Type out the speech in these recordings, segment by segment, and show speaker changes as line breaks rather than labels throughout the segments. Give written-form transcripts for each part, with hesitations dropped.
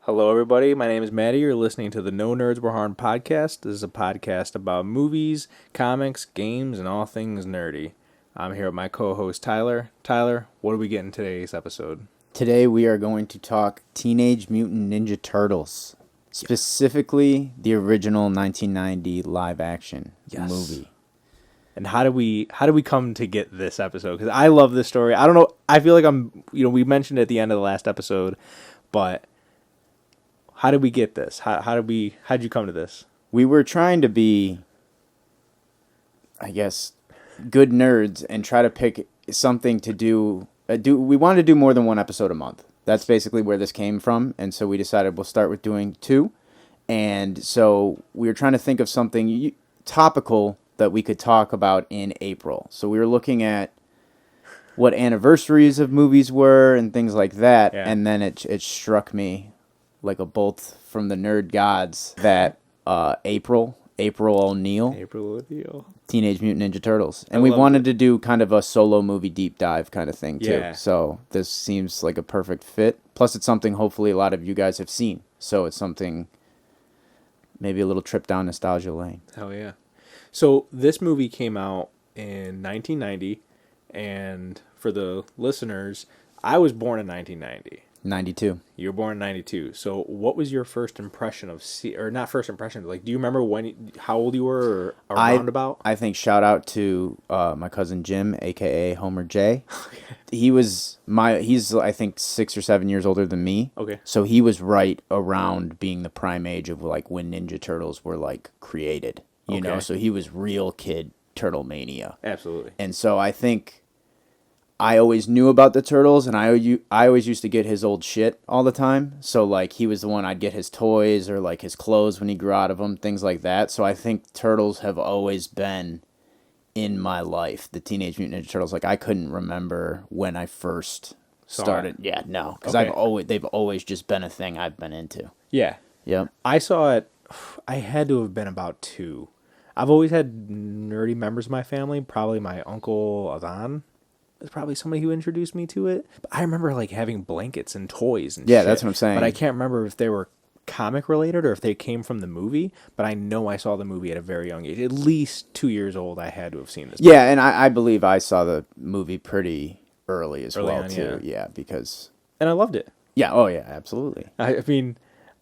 Hello, everybody. My name is Matty. You're listening to the No Nerds Were Harmed podcast. This is a podcast about movies, comics, games, and all things nerdy. I'm here with my co-host, Tyler. Tyler, what are we getting today's episode?
Today we are going to talk Teenage Mutant Ninja Turtles, specifically the original 1990 live-action movie.
And how do we come to get this episode? Because I love this story. I don't know. I feel like we mentioned it at the end of the last episode, but how did we get this? How'd you come to this?
We were trying to be, I guess, good nerds and try to pick something to do. We wanted to do more than one episode a month. That's basically where this came from, and so we decided we'll start with doing 2. And so we were trying to think of something topical that we could talk about in April. So we were looking at what anniversaries of movies were and things like that, and then it struck me like a bolt from the nerd gods that April O'Neil, Teenage Mutant Ninja Turtles. And we wanted to do kind of a solo movie deep dive kind of thing too. Yeah. So this seems like a perfect fit. Plus it's something hopefully a lot of you guys have seen. So it's something, maybe a little trip down nostalgia lane.
Hell yeah. So this movie came out in 1990, and for the listeners, I was born in 1990.
92.
You were born in 92. So what was your first impression of or not first impression, but like, do you remember how old you were or around about?
I think shout out to my cousin Jim, aka Homer J. He's I think 6 or 7 years older than me.
Okay.
So he was right around being the prime age of like when Ninja Turtles were like created. You know, so he was real kid Turtle Mania.
Absolutely.
And so I think I always knew about the Turtles, and I always used to get his old shit all the time. So, like, he was the one I'd get his toys or, like, his clothes when he grew out of them, things like that. So I think Turtles have always been in my life, the Teenage Mutant Ninja Turtles. Like, I couldn't remember when I first started. Yeah, no, because they've always just been a thing I've been into.
Yeah.
Yep.
I saw it, I had to have been about 2. I've always had nerdy members of my family, probably my uncle Azan. It's probably somebody who introduced me to it. But I remember like having blankets and toys and shit.
That's what I'm saying.
But I can't remember if they were comic related or if they came from the movie. But I know I saw the movie at a very young age. At least 2 years old, I had to have seen this movie.
Yeah, and I believe I saw the movie pretty early well, too. Yeah, because...
And I loved it.
Yeah, oh yeah, absolutely.
I mean,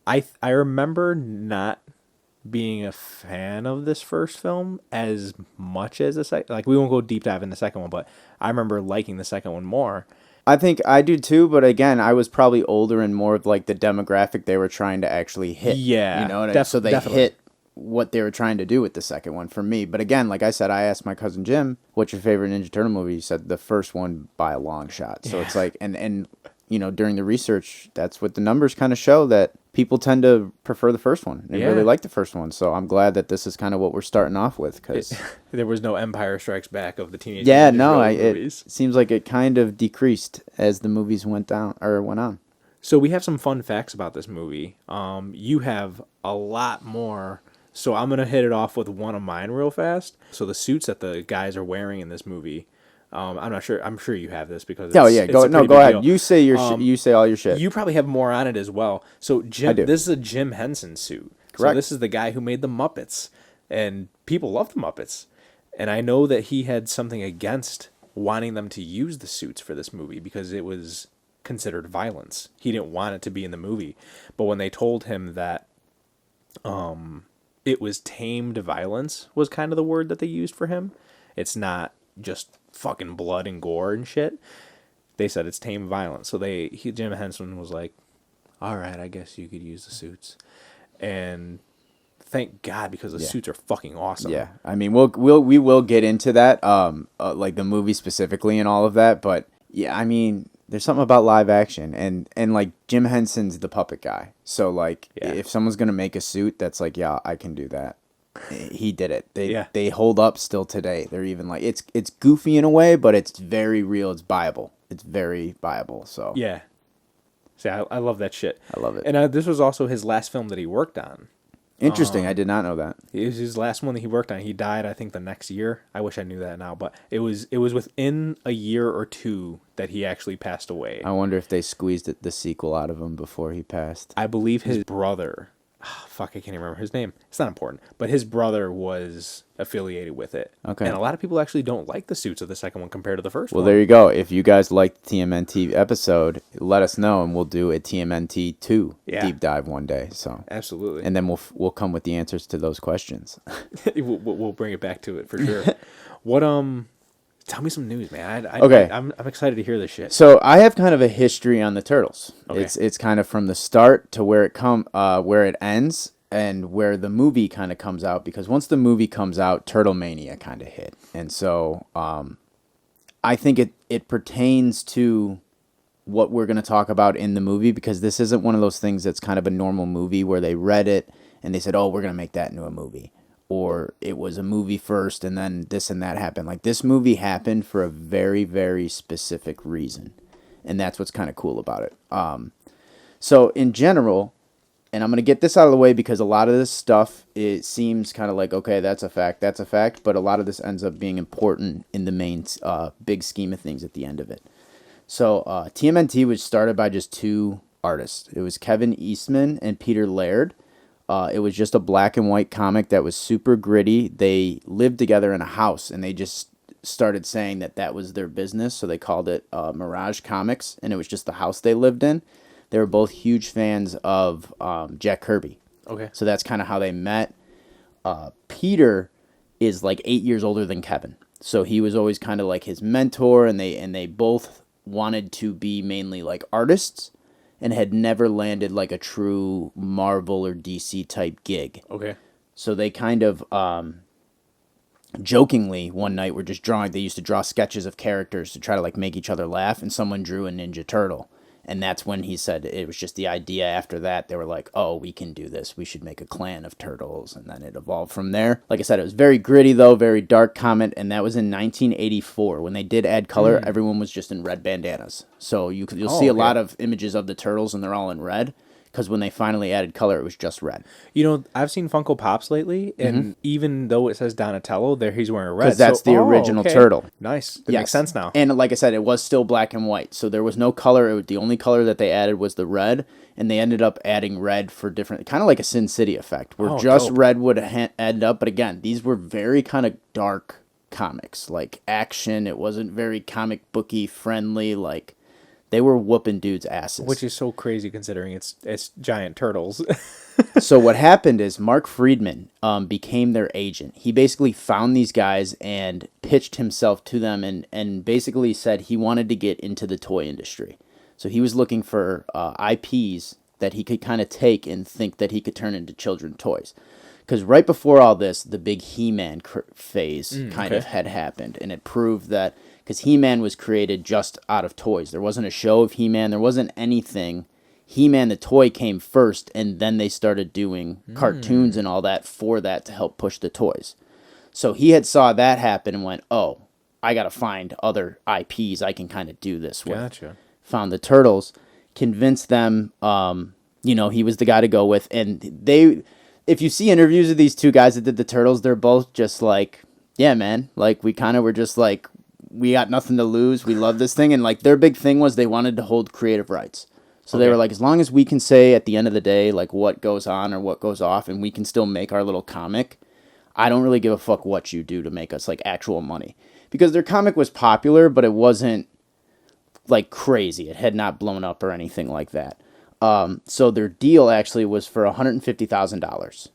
I remember not being a fan of this first film as much as the second. Like, we won't go deep dive in the second one, but I remember liking the second one more.
I think I do too, but again, I was probably older and more of like the demographic they were trying to actually hit.
Yeah,
you know what I mean? So they hit what they were trying to do with the second one for me. But again, like I said, I asked my cousin Jim, "What's your favorite Ninja Turtle movie?" He said the first one by a long shot. So it's like, and you know, during the research, that's what the numbers kind of show, that people tend to prefer the first one. They really like the first one. So I'm glad that this is kind of what we're starting off with. Cause
there was no Empire Strikes Back of the Teenage
Mutant
Ninja
Turtles movies. It seems like it kind of decreased as the movies went on.
So we have some fun facts about this movie. You have a lot more. So I'm going to hit it off with one of mine real fast. So the suits that the guys are wearing in this movie, I'm not sure. I'm sure you have this because
go ahead. Deal. You say you say all your shit.
You probably have more on it as well. So this is a Jim Henson suit.
Correct.
So this is the guy who made the Muppets, and people love the Muppets. And I know that he had something against wanting them to use the suits for this movie because it was considered violence. He didn't want it to be in the movie. But when they told him that it was tamed violence was kind of the word that they used for him. It's not just fucking blood and gore and shit. They said it's tame violence. So Jim Henson was like, all right, I guess you could use the suits. And thank God, because the suits are fucking awesome.
Yeah. I mean, we will get into that, like the movie specifically and all of that. But yeah, I mean, there's something about live action and like Jim Henson's the puppet guy. So like if someone's going to make a suit that's like, yeah, I can do that. He did it. They hold up still today. They're even like, it's goofy in a way, but it's very real. It's viable. It's very viable. So
yeah. See, I love that shit.
I love it.
And this was also his last film that he worked on.
Interesting. I did not know that.
It was his last one that he worked on. He died, I think, the next year. I wish I knew that now, but it was within a year or two that he actually passed away.
I wonder if they squeezed the sequel out of him before he passed.
I believe his brother, fuck, I can't remember his name. It's not important, but his brother was affiliated with it.
Okay.
And a lot of people actually don't like the suits of the second one compared to the first
Well,
one.
there you go. If you guys liked the TMNT episode, let us know, and we'll do a TMNT 2 deep dive one day. So
absolutely.
And then we'll come with the answers to those questions.
we'll bring it back to it for sure. What Tell me some news, man.
Okay.
I'm excited to hear this shit.
So I have kind of a history on the Turtles.
Okay.
It's kind of from the start to where it ends and where the movie kind of comes out, because once the movie comes out, Turtle Mania kind of hit. And so I think it pertains to what we're going to talk about in the movie, because this isn't one of those things that's kind of a normal movie where they read it and they said, oh, we're going to make that into a movie. Or it was a movie first and then this and that happened. Like, this movie happened for a very, very specific reason. And that's what's kind of cool about it. So in general, and I'm going to get this out of the way because a lot of this stuff, it seems kind of like, okay, that's a fact. But a lot of this ends up being important in the main big scheme of things at the end of it. So TMNT was started by just two artists. It was Kevin Eastman and Peter Laird. It was just a black and white comic that was super gritty. They lived together in a house, and they just started saying that was their business, so they called it Mirage Comics, and it was just the house they lived in. They were both huge fans of Jack Kirby.
Okay.
So that's kind of how they met. Peter is like 8 years older than Kevin, so he was always kind of like his mentor, and they both wanted to be mainly like artists, and had never landed like a true Marvel or DC type gig.
Okay.
So they kind of jokingly one night were just drawing. They used to draw sketches of characters to try to like make each other laugh, and someone drew a Ninja Turtle. And that's when he said it was just the idea. After that, they were like, oh, we can do this. We should make a clan of turtles. And then it evolved from there. Like I said, it was very gritty, though, very dark comic. And that was in 1984. When they did add color, everyone was just in red bandanas. So you'll see a lot of images of the turtles, and they're all in red. Because when they finally added color, it was just red.
You know, I've seen Funko Pops lately, and even though it says Donatello, there he's wearing red.
Because that's the original turtle.
Nice. That makes sense now.
And like I said, it was still black and white. So there was no color. The only color that they added was the red. And they ended up adding red for different, kind of like a Sin City effect, where just dope. Red would end up. But again, these were very kind of dark comics, like action. It wasn't very comic booky friendly, like... They were whooping dudes' asses.
Which is so crazy considering it's giant turtles.
So what happened is Mark Friedman became their agent. He basically found these guys and pitched himself to them and basically said he wanted to get into the toy industry. So he was looking for IPs that he could kind of take and think that he could turn into children's toys. Because right before all this, the big He-Man phase kind of had happened. And it proved that... Because He-Man was created just out of toys. There wasn't a show of He-Man. There wasn't anything. He-Man, the toy, came first, and then they started doing cartoons and all that for that to help push the toys. So he had saw that happen and went, oh, I got to find other IPs I can kind of do this with.
Gotcha.
Found the Turtles, convinced them, he was the guy to go with. And they, if you see interviews of these two guys that did the Turtles, they're both just like, yeah, man. Like, we kind of were just like, we got nothing to lose. We love this thing. And like their big thing was they wanted to hold creative rights. So they were like, as long as we can say at the end of the day, like what goes on or what goes off, and we can still make our little comic, I don't really give a fuck what you do to make us like actual money. Because their comic was popular, but it wasn't like crazy. It had not blown up or anything like that. So their deal actually was for $150,000.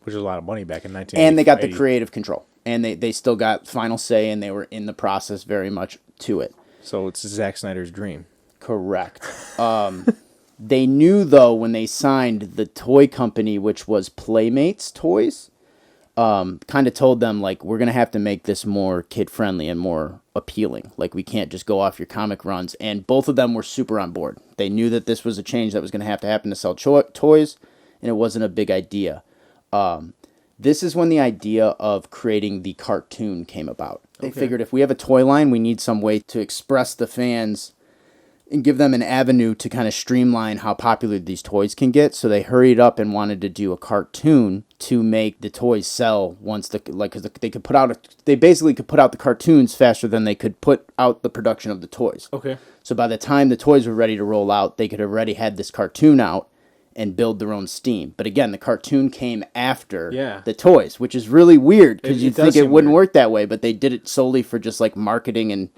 Which is a lot of money back in 1980.
And they got the creative control. And they still got final say, and they were in the process very much to it.
So it's Zack Snyder's dream.
Correct. They knew, though, when they signed the toy company, which was Playmates Toys, kind of told them, like, we're going to have to make this more kid-friendly and more appealing. Like, we can't just go off your comic runs. And both of them were super on board. They knew that this was a change that was going to happen to sell toys, and it wasn't a big idea. This is when the idea of creating the cartoon came about. They figured if we have a toy line, we need some way to express the fans and give them an avenue to kind of streamline how popular these toys can get. So they hurried up and wanted to do a cartoon to make the toys sell once because they could they basically could put out the cartoons faster than they could put out the production of the toys.
Okay.
So by the time the toys were ready to roll out, they could have already had this cartoon out and build their own steam. But again, the cartoon came after the toys, which is really weird because you'd think it wouldn't work that way, but they did it solely for just like marketing, and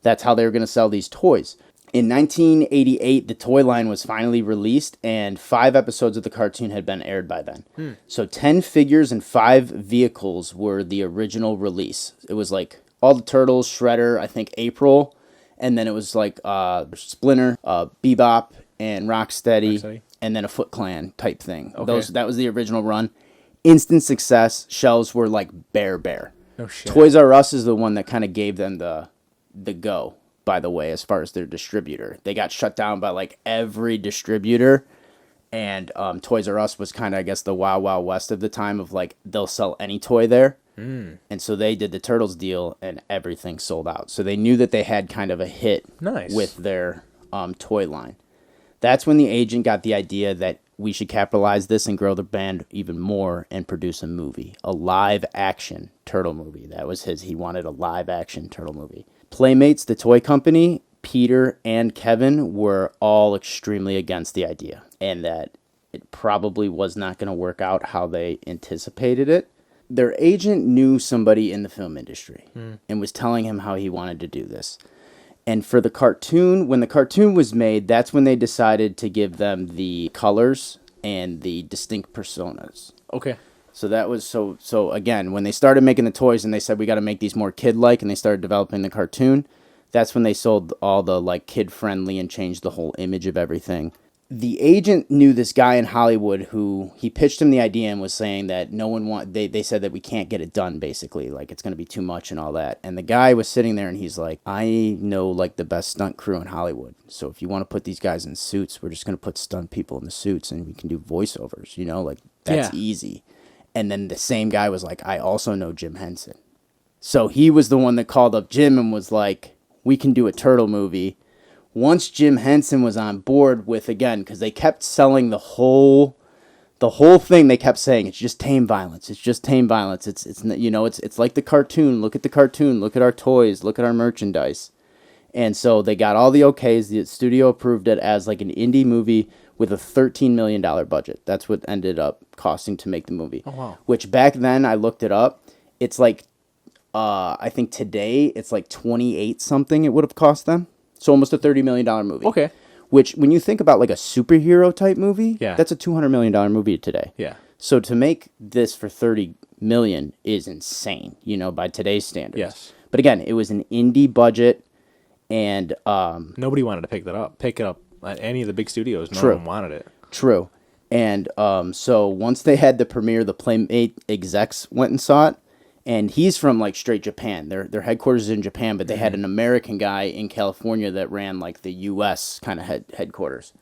that's how they were going to sell these toys. In 1988, the toy line was finally released, and 5 episodes of the cartoon had been aired by then. So 10 figures and 5 vehicles were the original release. It was like all the Turtles, Shredder, I think April, and then it was like Splinter, Bebop, and Rocksteady. And then a Foot Clan type thing. Okay. That was the original run. Instant success. Shelves were like bare.
Oh shit.
Toys R Us is the one that kind of gave them the go, by the way, as far as their distributor. They got shut down by like every distributor. And Toys R Us was kind of, I guess, the Wild Wild West of the time of like, they'll sell any toy there. And so they did the Turtles deal and everything sold out. So they knew that they had kind of a hit with their toy line. That's when the agent got the idea that we should capitalize this and grow the brand even more and produce a movie, a live-action turtle movie. That was he wanted a live-action turtle movie. Playmates, the toy company, Peter and Kevin were all extremely against the idea, and that it probably was not going to work out how they anticipated it. Their agent knew somebody in the film industry and was telling him how he wanted to do this. And for the cartoon, when the cartoon was made, that's when they decided to give them the colors and the distinct personas.
Okay.
So that was so again, when they started making the toys and they said we got to make these more kid-like and they started developing the cartoon, that's when they sold all the like kid-friendly and changed the whole image of everything. The agent knew this guy in Hollywood who he pitched him the idea and was saying that no one they said that we can't get it done, basically, like it's going to be too much and all that. And the guy was sitting there and he's like, I know like the best stunt crew in Hollywood. So if you want to put these guys in suits, we're just going to put stunt people in the suits and we can do voiceovers, like that's easy. And then the same guy was like, I also know Jim Henson. So he was the one that called up Jim and was like, we can do a turtle movie. Once Jim Henson was on board with, again, because they kept selling the whole thing, they kept saying it's just tame violence. It's just tame violence. It's like the cartoon. Look at the cartoon. Look at our toys. Look at our merchandise. And so they got all the okays. The studio approved it as like an indie movie with a $13 million budget. That's what ended up costing to make the movie.
Oh wow!
Which back then I looked it up. It's like, I think today it's like 28 something. It would have cost them. So almost a $30 million movie.
Okay.
Which, when you think about like a superhero type movie,
yeah,
that's a $200 million movie today.
Yeah.
So to make this for $30 million is insane, by today's standards.
Yes.
But again, it was an indie budget, and
nobody wanted to pick it up at any of the big studios. No one wanted it.
True. And so once they had the premiere, the Playmate execs went and saw it. And he's from like straight Japan. Their headquarters is in Japan, but they had an American guy in California that ran like the U.S. kind of headquarters.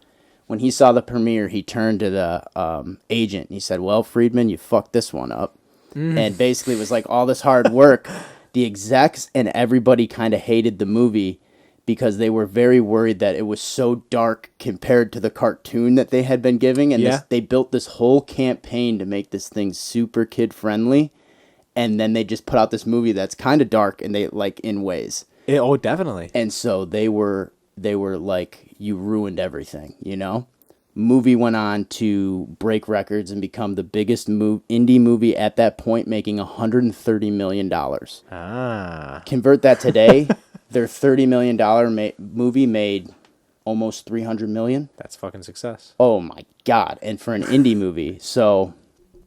When he saw the premiere, he turned to the agent and he said, "Well, Friedman, you fucked this one up." And basically it was like all this hard work. The execs and everybody kind of hated the movie because they were very worried that it was so dark compared to the cartoon that they had been giving. And they built this whole campaign to make this thing super kid friendly. And then they just put out this movie that's kind of dark, and they like in ways.
Oh, definitely.
And so they were like, you ruined everything, Movie went on to break records and become the biggest indie movie at that point, making $130 million.
Ah.
Convert that today, their $30 million movie made almost $300 million.
That's fucking success.
Oh my God! And for an indie movie, so.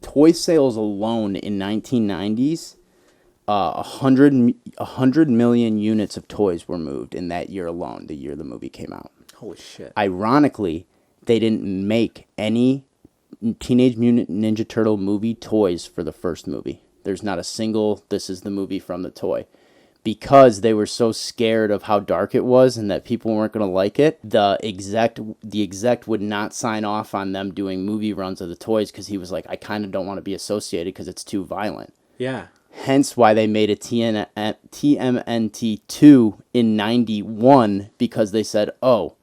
Toy sales alone in 1990s, 100 million units of toys were moved in that year alone, the year the movie came out.
Holy shit.
Ironically, they didn't make any Teenage Mutant Ninja Turtle movie toys for the first movie. There's not a single, this is the movie from the toy. Because they were so scared of how dark it was and that people weren't going to like it, the exec would not sign off on them doing movie runs of the toys because he was like, I kind of don't want to be associated because it's too violent.
Yeah.
Hence why they made a TMNT 2 in 91, because they said, oh,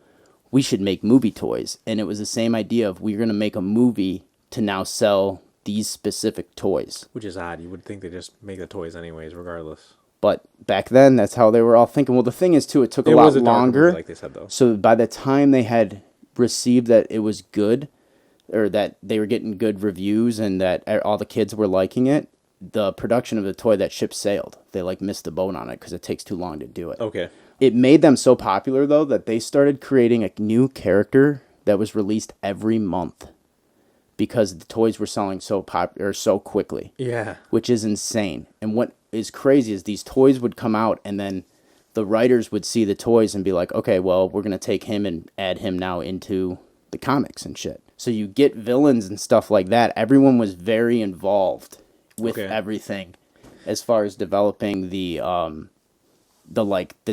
we should make movie toys. And it was the same idea of, we're going to make a movie to now sell these specific toys.
Which is odd. You would think they just make the toys anyways, regardless.
But back then, that's how they were all thinking. Well, the thing is, too, it took a lot longer.
Movie, like they said, though.
So by the time they had received that it was good, or that they were getting good reviews and that all the kids were liking it, the production of the toy, that ship sailed. They missed the boat on it because it takes too long to do it.
Okay.
It made them so popular, though, that they started creating a new character that was released every month because the toys were selling so quickly.
Yeah.
Which is insane. And what is crazy is these toys would come out, and then the writers would see the toys and be like, okay, well, we're going to take him and add him now into the comics and shit. So you get villains and stuff like that. Everyone was very involved with everything as far as developing the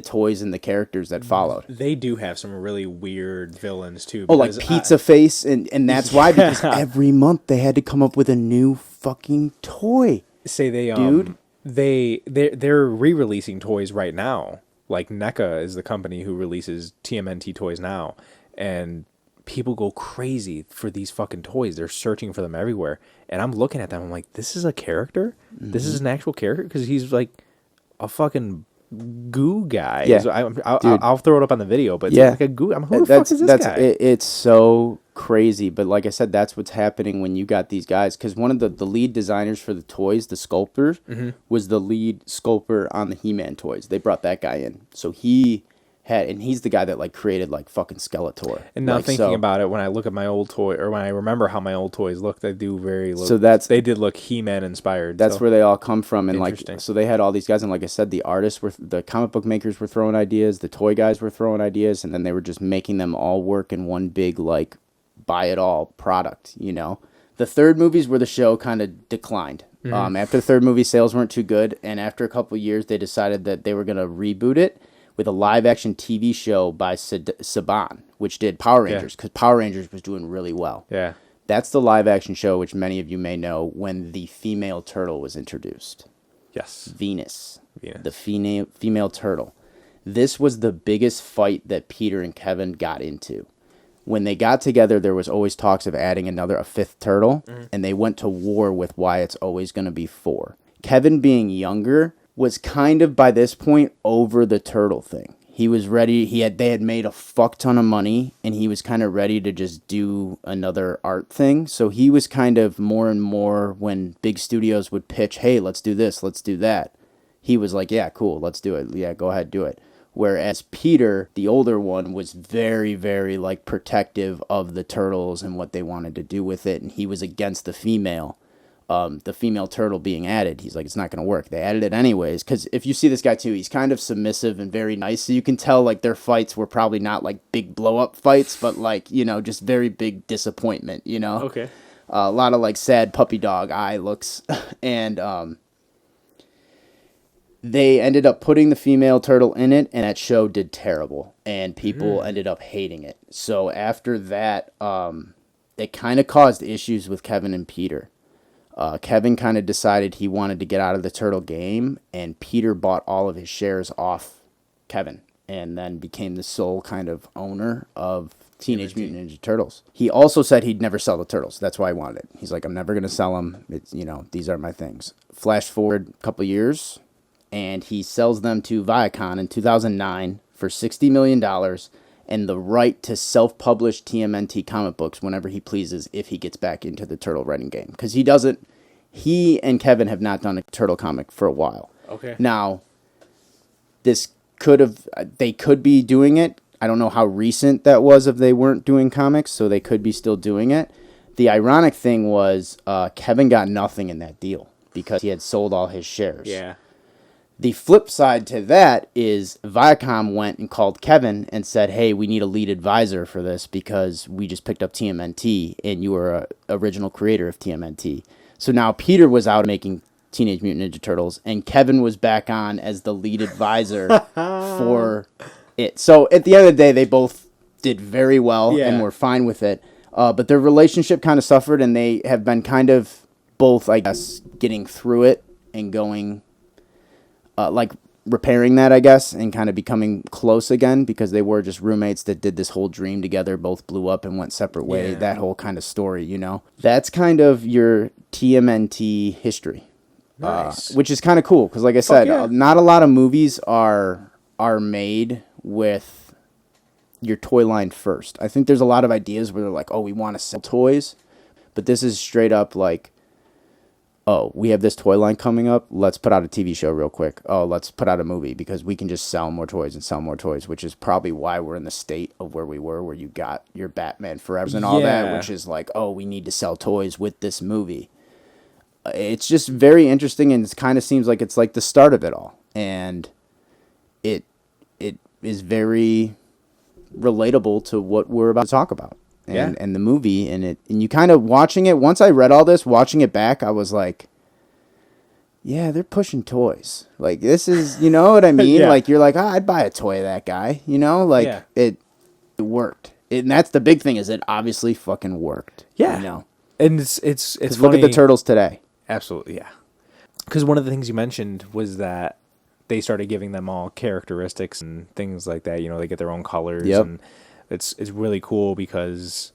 toys and the characters that followed.
They do have some really weird villains too.
Oh, like Pizza Face, and that's why, because every month they had to come up with a new fucking toy.
Say they
dude.
They're re-releasing toys right now. Like NECA is the company who releases TMNT toys now, and people go crazy for these fucking toys. They're searching for them everywhere. And I'm looking at them, I'm like, this is a character? Mm-hmm. This is an actual character? Because he's like a fucking goo guy.
Yeah.
So I'll throw it up on the video, but it's like a goo. Who the fuck is this guy?
It's so crazy. But like I said, that's what's happening when you got these guys. Because one of the lead designers for the toys, the sculptors, was the lead sculptor on the He-Man toys. They brought that guy in. So he's the guy that created fucking Skeletor.
And now thinking about it, when I look at my old toy, or when I remember how my old toys look, they do they did look He-Man inspired.
That's where they all come from. And so they had all these guys, and like I said, the comic book makers were throwing ideas, the toy guys were throwing ideas, and then they were just making them all work in one big buy it all product. The third movies where the show kind of declined. After the third movie, sales weren't too good, and after a couple of years, they decided that they were going to reboot it with a live-action TV show by Saban, which did Power Rangers, because Power Rangers was doing really well.
Yeah.
That's the live-action show, which many of you may know, when the female turtle was introduced.
Yes.
Venus. The female turtle. This was the biggest fight that Peter and Kevin got into. When they got together, there was always talks of adding a fifth turtle, and they went to war with why it's always going to be 4. Kevin, being younger, was kind of by this point over the turtle thing. He was ready. They had made a fuck ton of money, and he was kind of ready to just do another art thing. So he was kind of more and more, when big studios would pitch, hey, let's do this, let's do that, he was like, yeah, cool, let's do it. Yeah, go ahead, do it. Whereas Peter, the older one, was very, very protective of the turtles and what they wanted to do with it, and he was against the female turtle being added. He's like, it's not going to work. They added it anyways, because if you see this guy too, he's kind of submissive and very nice, so you can tell their fights were probably not big blow up fights, but just very big disappointment.
Okay.
A lot of sad puppy dog eye looks. And they ended up putting the female turtle in it, and that show did terrible, and people ended up hating it. So after that, it kind of caused issues with Kevin and Peter. Kevin kind of decided he wanted to get out of the turtle game, and Peter bought all of his shares off Kevin, and then became the sole kind of owner of Teenage Mutant Ninja Turtles. He also said he'd never sell the turtles. That's why he wanted it. He's like, I'm never going to sell them. It's, these are my things. Flash forward a couple years, and he sells them to Viacom in 2009 for $60 million and the right to self-publish TMNT comic books whenever he pleases if he gets back into the turtle writing game. Because he and Kevin have not done a turtle comic for a while.
Okay.
Now, they could be doing it. I don't know how recent that was if they weren't doing comics, so they could be still doing it. The ironic thing was Kevin got nothing in that deal because he had sold all his shares.
Yeah.
The flip side to that is Viacom went and called Kevin and said, hey, we need a lead advisor for this because we just picked up TMNT and you were an original creator of TMNT. So now Peter was out making Teenage Mutant Ninja Turtles and Kevin was back on as the lead advisor for it. So at the end of the day, they both did very well and were fine with it. But their relationship kind of suffered, and they have been kind of both, I guess, getting through it and going, like repairing that, I guess, and kind of becoming close again because they were just roommates that did this whole dream together, both blew up and went separate ways.
Yeah.
That whole kind of story, you know? That's kind of your TMNT history.
Nice.
Which is kind of cool because, like I said,
yeah.
not a lot of movies are made with your toy line first. I think there's a lot of ideas where they're like, oh, we want to sell toys, but this is straight up like, oh, we have this toy line coming up. Let's put out a TV show real quick. Oh, let's put out a movie because we can just sell more toys and sell more toys, which is probably why we're in the state of where we were, where you got your Batman Forever and all that, which is like, oh, we need to sell toys with this movie. It's just very interesting, and it kind of seems like it's like the start of it all. And it is very relatable to what we're about to talk about. And the movie and you kind of watching it, once I read all this, watching it back, I was like, yeah, they're pushing toys. Like, this is, you know what I mean?
Yeah.
Like, you're like, I'd buy a toy of that guy, you know? Like, it worked. And that's the big thing, is it obviously fucking worked.
Yeah.
You know?
And it's funny.
Look at the Turtles today.
Absolutely, yeah. Because one of the things you mentioned was that they started giving them all characteristics and things like that. You know, they get their own colors.
Yep.
And it's really cool because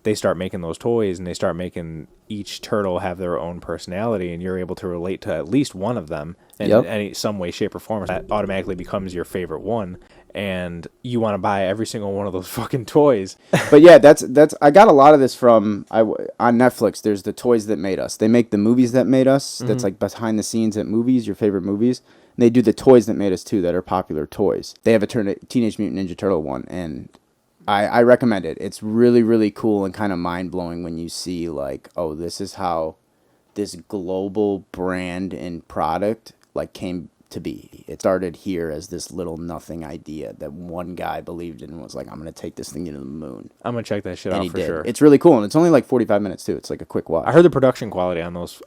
they start making those toys and they start making each turtle have their own personality, and you're able to relate to at least one of them in any some way, shape, or form. That automatically becomes your favorite one, and you want to buy every single one of those fucking toys.
But yeah, that's I got a lot of this from on Netflix. There's the Toys That Made Us. They make the movies that made us. Mm-hmm. That's like behind the scenes at movies, your favorite movies. And they do the Toys That Made Us too, that are popular toys. They have a Teenage Mutant Ninja Turtle one, and I recommend it. It's really, really cool and kind of mind-blowing when you see, like, oh, this is how this global brand and product, like, came to be. It started here as this little nothing idea that one guy believed in and was like, I'm going to take this thing into the moon.
I'm going to check that shit
and
out for sure.
It's really cool, and it's only like 45 minutes, too. It's like a quick watch.
I heard the production quality on those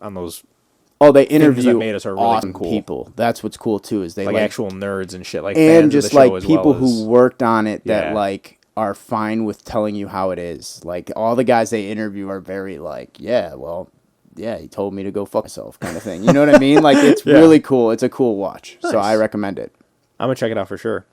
oh, they interview
that made us are really
awesome
cool
people. That's what's cool, too, is they
like actual nerds and shit. Like,
and
fans
just
of the show
like
as
people
well as,
who worked on it that,
Yeah.
like, are fine with telling you how it is. Like, all the guys they interview are very like, yeah, well, yeah, he told me to go fuck myself kind of thing. You know what I mean? Like, it's really cool. It's a cool watch. Nice. So I recommend it.
I'm going to check it out for sure.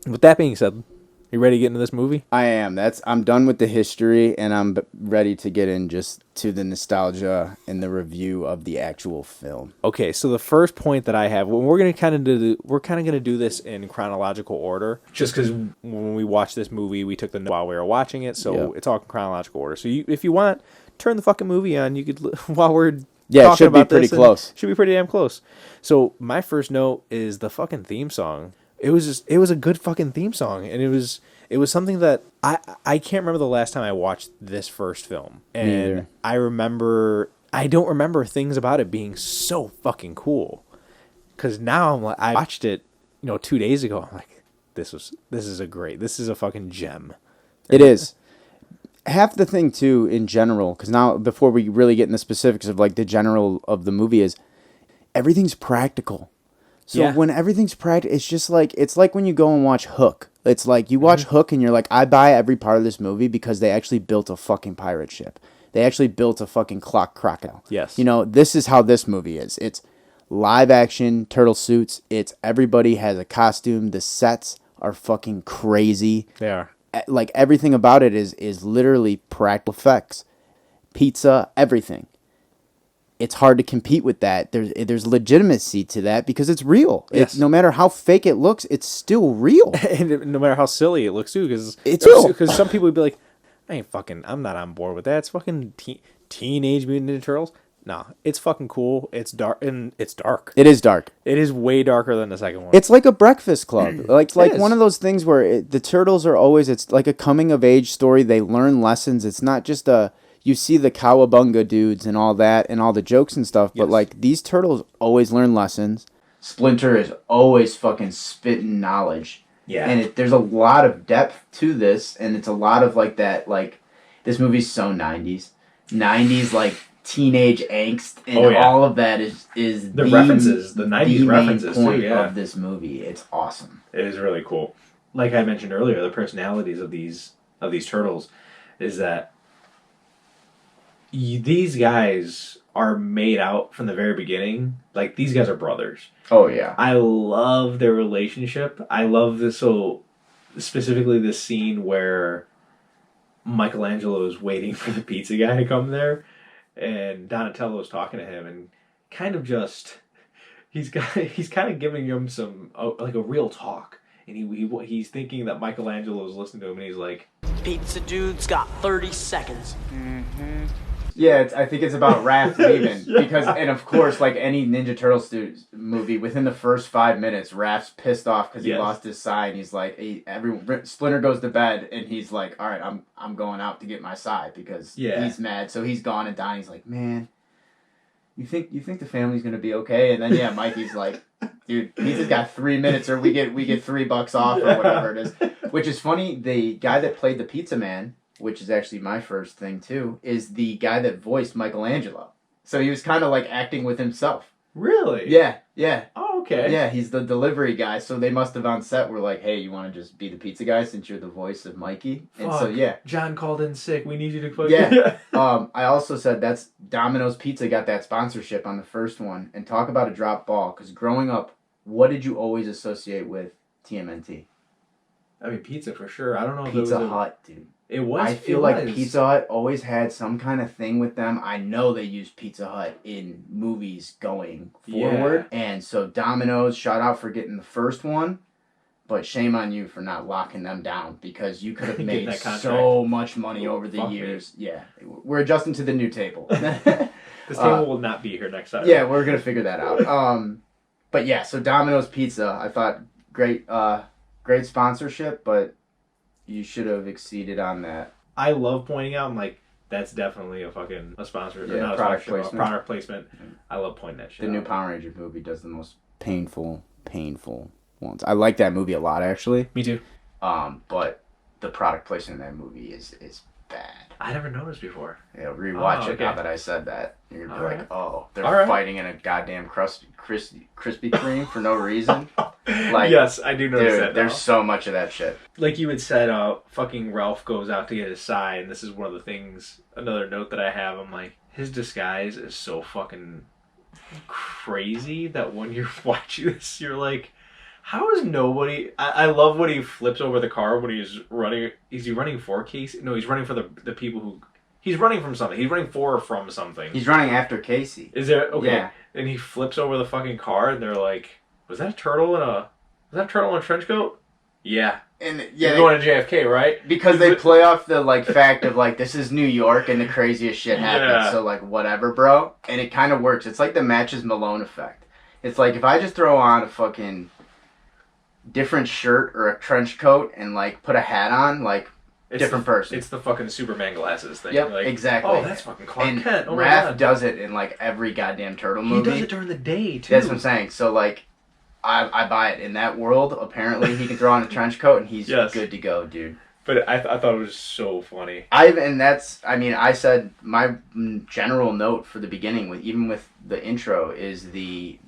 With that being said, you ready to get into this movie?
I am. I'm done with the history, and I'm ready to get in just to the nostalgia and the review of the actual film.
Okay, so the first point that I have, we're kind of going to do this in chronological order, just because when we watched this movie, we took the note while we were watching it, so it's all in chronological order. So if you want, turn the fucking movie on. You could while we're
it should be pretty close.
Should be pretty damn close. So my first note is the fucking theme song. It was a good fucking theme song, and it was something that I can't remember the last time I watched this first film, and I don't remember things about it being so fucking cool, because now I'm like, I watched it 2 days ago. I'm like, this is a fucking gem.
It is. Half the thing too in general, because now before we really get in the specifics of like the general of the movie, is everything's practical. So when everything's practical, it's like when you go and watch Hook. It's like you watch Hook and you're like, I buy every part of this movie because they actually built a fucking pirate ship. They actually built a fucking crocodile.
Yes.
This is how this movie is. It's live action turtle suits. It's everybody has a costume. The sets are fucking crazy.
They are.
Like, everything about it is literally practical effects. Pizza, everything. It's hard to compete with that. There's legitimacy to that because it's real.
Yes.
No matter how fake it looks, it's still real.
And no matter how silly it looks too, because
it's real.
Because some people would be like, I'm not on board with that. It's fucking Teenage Mutant Ninja Turtles. No, it's fucking cool. It's dark, and it's dark.
It is dark.
It is way darker than the second one.
It's like a Breakfast Club. like one of those things where the turtles are always, it's like a coming of age story. They learn lessons. It's not just you see the cowabunga dudes and all that and all the jokes and stuff, but like these turtles always learn lessons. Splinter is always fucking spitting knowledge.
Yeah.
And there's a lot of depth to this, and it's a lot of like that, like, this movie's so 90s. 90s, like, teenage angst, and all of that is
the references, the 90s references
main point
too,
of this movie. It's awesome.
It is really cool. Like I mentioned earlier, the personalities of these turtles is that these guys are made out from the very beginning. Like, these guys are brothers.
Oh, yeah.
I love their relationship. I love this, so specifically this scene where Michelangelo is waiting for the pizza guy to come there, and Donatello's talking to him, and kind of just he's kind of giving him some like a real talk, and he's thinking that Michelangelo's listening to him, and he's like,
"Pizza dude's got 30 seconds."
Yeah, I think it's about Raph leaving because, and of course, like any Ninja Turtles movie, within the first 5 minutes, Raph's pissed off because he lost his sai, and he's like, Splinter goes to bed, and he's like, all right, I'm going out to get my sai because he's mad, so he's gone, and Donnie's like, man, you think the family's gonna be okay? And then Mikey's like, dude, pizza's got 3 minutes, or we get $3 off or whatever it is, which is funny. The guy that played the Pizza Man, which is actually my first thing too, is the guy that voiced Michelangelo. So he was kind of like acting with himself.
really?
Yeah.
Oh, okay.
Yeah, he's the delivery guy, so they must have on set were like, hey, you want to just be the pizza guy since you're the voice of Mikey? And
Fuck.
so, yeah.
John called in sick. We need you to fucking...
Yeah. I also said that's Domino's Pizza got that sponsorship on the first one. And talk about a drop ball, because growing up, what did you always associate with TMNT?
I mean, pizza for sure. I don't know if
Pizza
it was
Hut, dude.
It was.
I feel like Pizza Hut always had some kind of thing with them. I know they used Pizza Hut in movies going forward. Yeah. And so Domino's, shout out for getting the first one. But shame on you for not locking them down, because you could have made so much money over the years. Me. Yeah. We're adjusting to the new table.
This table will not be here next time.
Yeah, we're going to figure that out. But yeah, so Domino's Pizza, I thought great sponsorship, but you should have exceeded on that.
I love pointing out, I'm like, that's definitely a sponsor. Yeah, not product placement. Product placement. I love pointing that shit
The new Power Ranger movie does the most painful ones. I like that movie a lot, actually.
Me too.
But the product placement in that movie is bad.
I never noticed before.
Yeah, rewatch it now that I said that. You're going to be like, oh, they're fighting in a goddamn Krispy Kreme for no reason. Like,
yes, I do notice that.
There's so much of that shit.
Like you had said, fucking Ralph goes out to get his sai, and this is one of the things, another note that I have, I'm like, his disguise is so fucking crazy that when you're watching this, you're like, how is nobody... I love when he flips over the car when he's running... Is he running for Casey? No, he's running for the people who... He's running from something. He's running for or from something.
He's running after Casey.
Is there... Okay.
Yeah.
And he flips over the fucking car, and they're like, was that a turtle in a trench coat? Yeah.
And
You're going to JFK, right?
Because they play off the fact of this is New York and the craziest shit happens, so whatever, bro. And it kind of works. It's like the Matches Malone effect. It's like if I just throw on a fucking different shirt or a trench coat and put a hat on, different person.
It's the fucking Superman glasses thing.
Yep, exactly.
Oh, that's fucking Clark Kent. Oh,
Raph does it in every goddamn turtle movie.
He does it during the day too.
That's what I'm saying. So I buy it. In that world, apparently he can throw on a trench coat and he's good to go, dude.
But I thought it was so funny.
I said my general note for the beginning, even with the intro, is the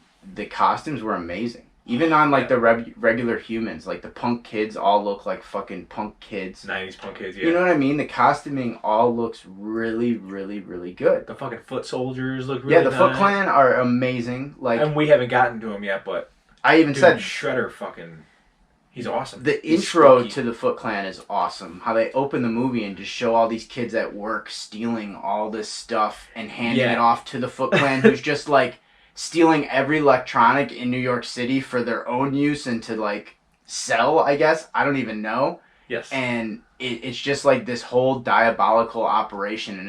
costumes were amazing. Even on the regular humans, the punk kids all look like fucking punk kids.
90s punk kids, yeah.
You know what I mean? The costuming all looks really, really, really good.
The fucking foot soldiers look really nice.
Yeah, the Foot Clan are amazing.
And we haven't gotten to them yet, but
I even said
Shredder he's awesome.
The intro to the Foot Clan is awesome. How they open the movie and just show all these kids at work stealing all this stuff and handing it off to the Foot Clan, who's just stealing every electronic in New York City for their own use and to sell, I guess. I don't even know.
Yes.
And it's just this whole diabolical operation, and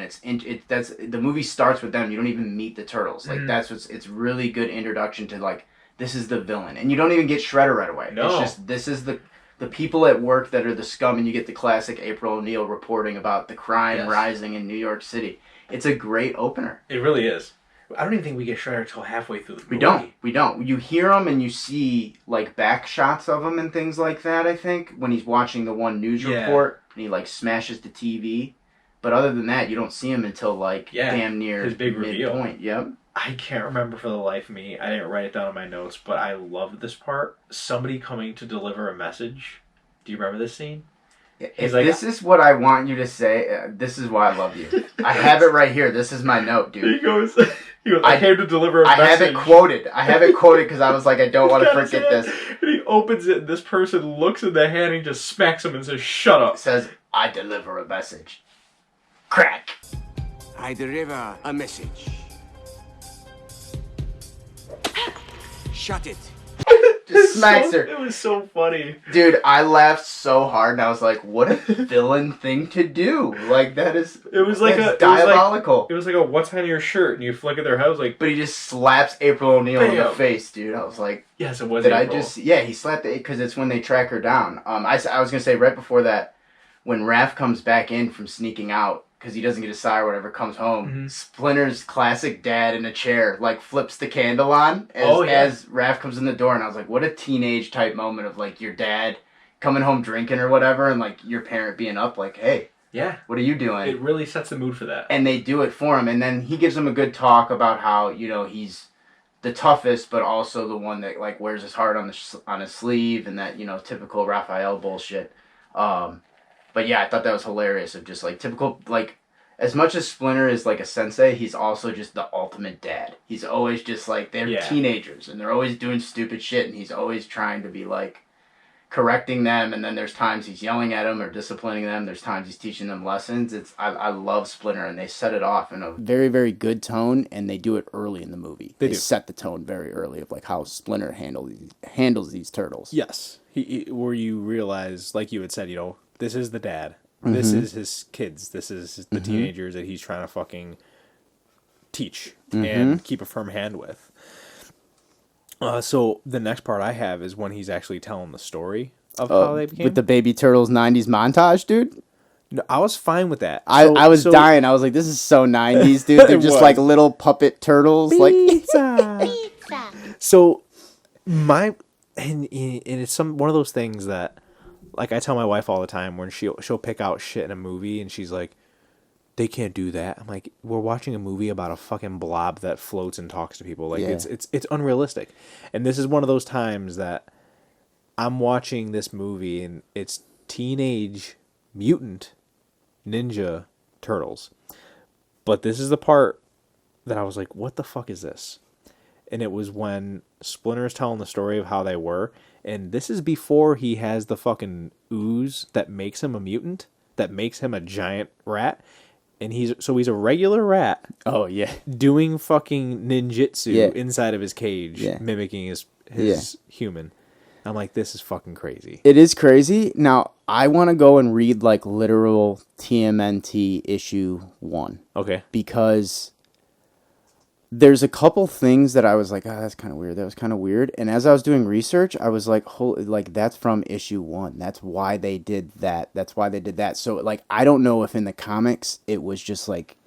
that's the movie starts with them. You don't even meet the turtles. It's really good introduction to this is the villain, and you don't even get Shredder right away.
No.
It's just this is the people at work that are the scum, and you get the classic April O'Neil reporting about the crime rising in New York City. It's a great opener.
It really is. I don't even think we get Shredder till halfway through the movie.
We don't. You hear him and you see back shots of him and things like that, I think, when he's watching the one news report and he smashes the TV. But other than that, you don't see him until damn near
his big reveal.
Midpoint. Yep.
I can't remember for the life of me. I didn't write it down in my notes, but I loved this part. Somebody coming to deliver a message. Do you remember this scene?
If this is what I want you to say, this is why I love you. I have it right here. This is my note, dude.
He goes, I came to deliver a message.
I have it quoted because I was like, I don't want to forget this.
And he opens it, and this person looks in the hand, and he just smacks him and says, shut up.
It says, I deliver a message. Crack.
I deliver a message. Shut it.
Just smacks her.
It was so funny.
Dude, I laughed so hard, and I was like, what a villain thing to do. Like, that is...
It was like
diabolical.
It was like a what's on your shirt, and you flick at their head, like...
But he just slaps April O'Neil in the face, dude. I was like...
Yes, it was
Did
April.
Yeah, he slapped it, because it's when they track her down. I was going to say, right before that, when Raph comes back in from sneaking out, because he doesn't get his sigh or whatever, comes home, Splinter's classic dad in a chair, like, flips the candle on as Raph comes in the door, and I was like, what a teenage type moment of, like, your dad coming home drinking or whatever, and, like, your parent being up, like, hey, what are you doing?
It really sets the mood for that.
And they do it for him, and then he gives him a good talk about how, you know, he's the toughest, but also the one that, like, wears his heart on his sleeve, and that, you know, typical Raphael bullshit. But yeah, I thought that was hilarious of just like typical, like as much as Splinter is like a sensei, he's also just the ultimate dad. He's always just like, they're teenagers and they're always doing stupid shit and he's always trying to be like correcting them. And then there's times he's yelling at them or disciplining them. There's times he's teaching them lessons. I love Splinter and they set it off in a
very, very good tone, and they do it early in the movie. They set the tone very early of like how Splinter handles these turtles.
Yes. Where you realize, like you had said, you know, this is the dad. This is his kids. This is the teenagers that he's trying to fucking teach and keep a firm hand with. So the next part I have is when he's actually telling the story of how they became.
With the Baby Turtles 90s montage, dude?
No, I was fine with that.
I was dying. I was like, this is so 90s, dude. They're just like little puppet turtles.
Pizza. Pizza. So and it's one of those things that, like, I tell my wife all the time when she'll pick out shit in a movie and she's like, they can't do that. I'm like, we're watching a movie about a fucking blob that floats and talks to people. Like, it's unrealistic. And this is one of those times that I'm watching this movie and it's Teenage Mutant Ninja Turtles. But this is the part that I was like, what the fuck is this? And it was when Splinter's telling the story of how they were. And this is before he has the fucking ooze that makes him a mutant, that makes him a giant rat. And he's a regular rat.
Oh, yeah.
Doing fucking ninjutsu inside of his cage, mimicking his human. I'm like, this is fucking crazy.
It is crazy. Now, I want to go and read, like, literal TMNT issue 1.
Okay.
Because there's a couple things that I was like, oh, that's kind of weird. That was kind of weird. And as I was doing research, I was like, holy, like, that's from issue 1. That's why they did that. That's why they did that. So, like, I don't know if in the comics it was just, like,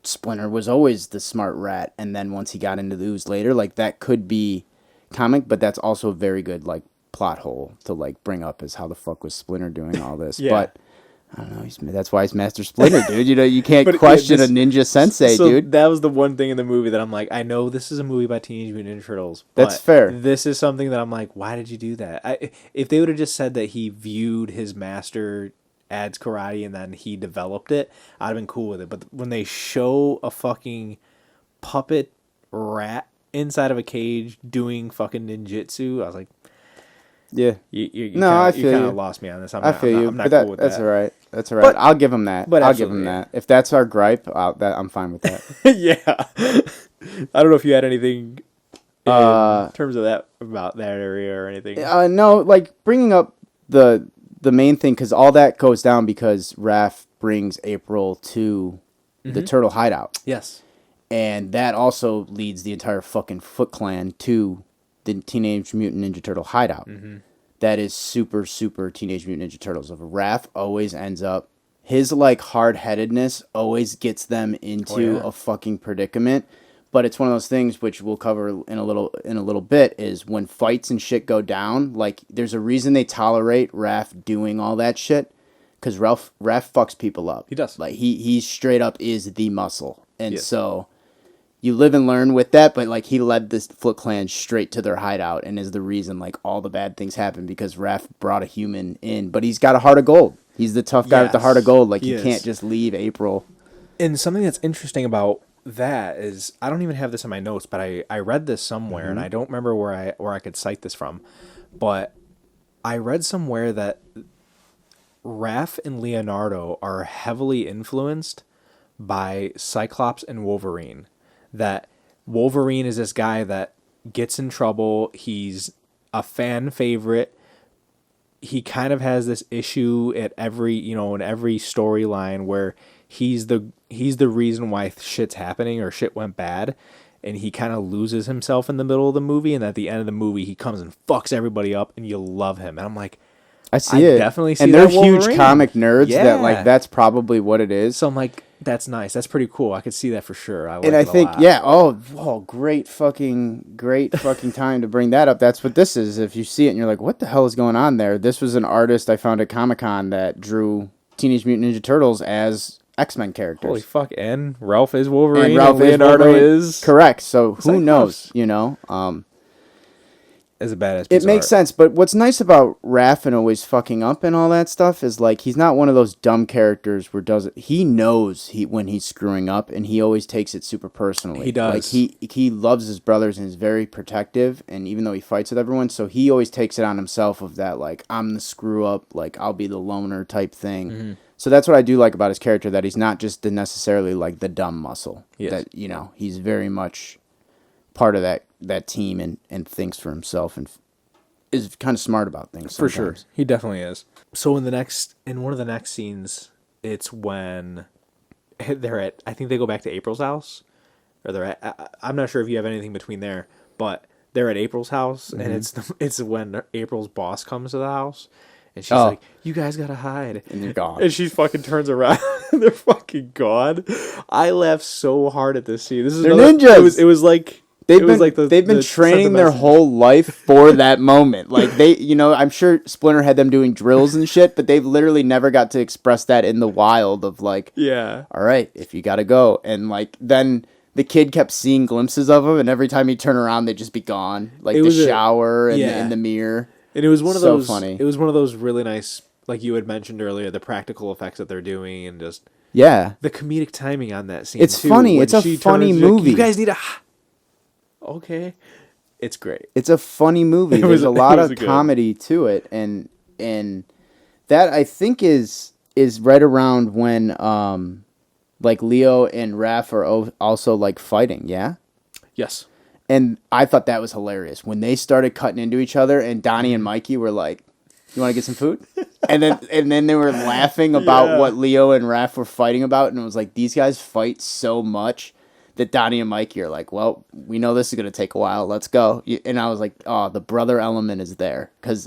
Splinter was always the smart rat. And then once he got into the ooze later, like, that could be comic. But that's also a very good, like, plot hole to, like, bring up is how the fuck was Splinter doing all this. But I don't know. That's why he's Master Splinter, dude. You know, you can't question a ninja sensei, dude.
That was the one thing in the movie that I'm like, I know this is a movie by Teenage Mutant Ninja Turtles.
That's fair.
This is something that I'm like, why did you do that? If they would have just said that he viewed his master adds karate and then he developed it, I'd have been cool with it. But when they show a fucking puppet rat inside of a cage doing fucking ninjutsu, I was like,
yeah,
you kind of lost me on this. I'm not cool with that.
That's all right. That's all right. But, I'll give him that.
But
I'll give him that. If that's our gripe, I'm fine with that.
Yeah. I don't know if you had anything in terms of that about that area or anything.
No, like bringing up the main thing because all that goes down because Raph brings April to the Turtle hideout.
Yes.
And that also leads the entire fucking Foot Clan to the Teenage Mutant Ninja Turtle hideout. That is super, super Teenage Mutant Ninja Turtles. Of Raph always ends up, his like hard-headedness always gets them into a fucking predicament. But it's one of those things which we'll cover in a little bit is when fights and shit go down, like there's a reason they tolerate Raph doing all that shit. Because Raph fucks people up.
He does.
Like he straight up is the muscle. And so you live and learn with that, but like he led this Foot Clan straight to their hideout and is the reason like all the bad things happen because Raph brought a human in, but he's got a heart of gold. He's the tough guy with the heart of gold. Like he can't just leave April.
And something that's interesting about that is I don't even have this in my notes, but I read this somewhere and I don't remember where I could cite this from, but I read somewhere that Raph and Leonardo are heavily influenced by Cyclops and Wolverine. That Wolverine is this guy that gets in trouble. He's a fan favorite. He kind of has this issue at every, in every storyline where he's the reason why shit's happening or shit went bad, and he kind of loses himself in the middle of the movie, and at the end of the movie he comes and fucks everybody up and you love him. And I'm like,
I definitely see and they're huge comic nerds that like that's probably what it is.
So I'm like, that's nice. That's pretty cool. I could see that for sure.
I think great fucking time to bring that up. That's what this is. If you see it and you're like, what the hell is going on there? This was an artist I found at Comic-Con that drew Teenage Mutant Ninja Turtles as X-Men characters.
Holy fuck! And Ralph is Wolverine.
And Ralph
Leonardo is
correct. So who knows?
As a badass.
It makes sense, but what's nice about Raph and always fucking up and all that stuff is like he's not one of those dumb characters where he knows when he's screwing up and he always takes it super personally.
He does.
Like he loves his brothers and is very protective, and even though he fights with everyone, so he always takes it on himself of that like I'm the screw up, like I'll be the loner type thing. Mm-hmm. So that's what I do like about his character, that he's not just necessarily like the dumb muscle. Yes. That he's very much part of that team and thinks for himself and is kind of smart about things sometimes.
For sure. He definitely is. So in one of the next scenes, it's when they're at, I think they go back to April's house, or I'm not sure if you have anything between there, but they're at April's house, mm-hmm. and it's when April's boss comes to the house, and she's like, you guys gotta hide.
And they're gone.
And she fucking turns around and they're fucking gone. I laughed so hard at this scene.
They're ninjas!
It was like, they've been
training their whole life for that moment. Like I'm sure Splinter had them doing drills and shit, but they've literally never got to express that in the wild of like,
yeah,
all right, if you gotta go. And like, then the kid kept seeing glimpses of them, and every time he'd turn around, they'd just be gone. Like the shower and in the mirror.
And it was one of those,
funny.
It was one of those really nice, like you had mentioned earlier, the practical effects that they're doing and just the comedic timing on that scene.
It's funny. It's a funny movie.
You guys need a... Okay. It's great.
It's a funny movie. There's a lot of comedy to it, and that I think is right around when like Leo and Raph are also like fighting. Yeah.
Yes.
And I thought that was hilarious when they started cutting into each other, and Donnie and Mikey were like, "You want to get some food?" and then they were laughing about what Leo and Raph were fighting about, and it was like these guys fight so much that Donnie and Mikey are like, well, we know this is going to take a while. Let's go. And I was like, oh, the brother element is there. Because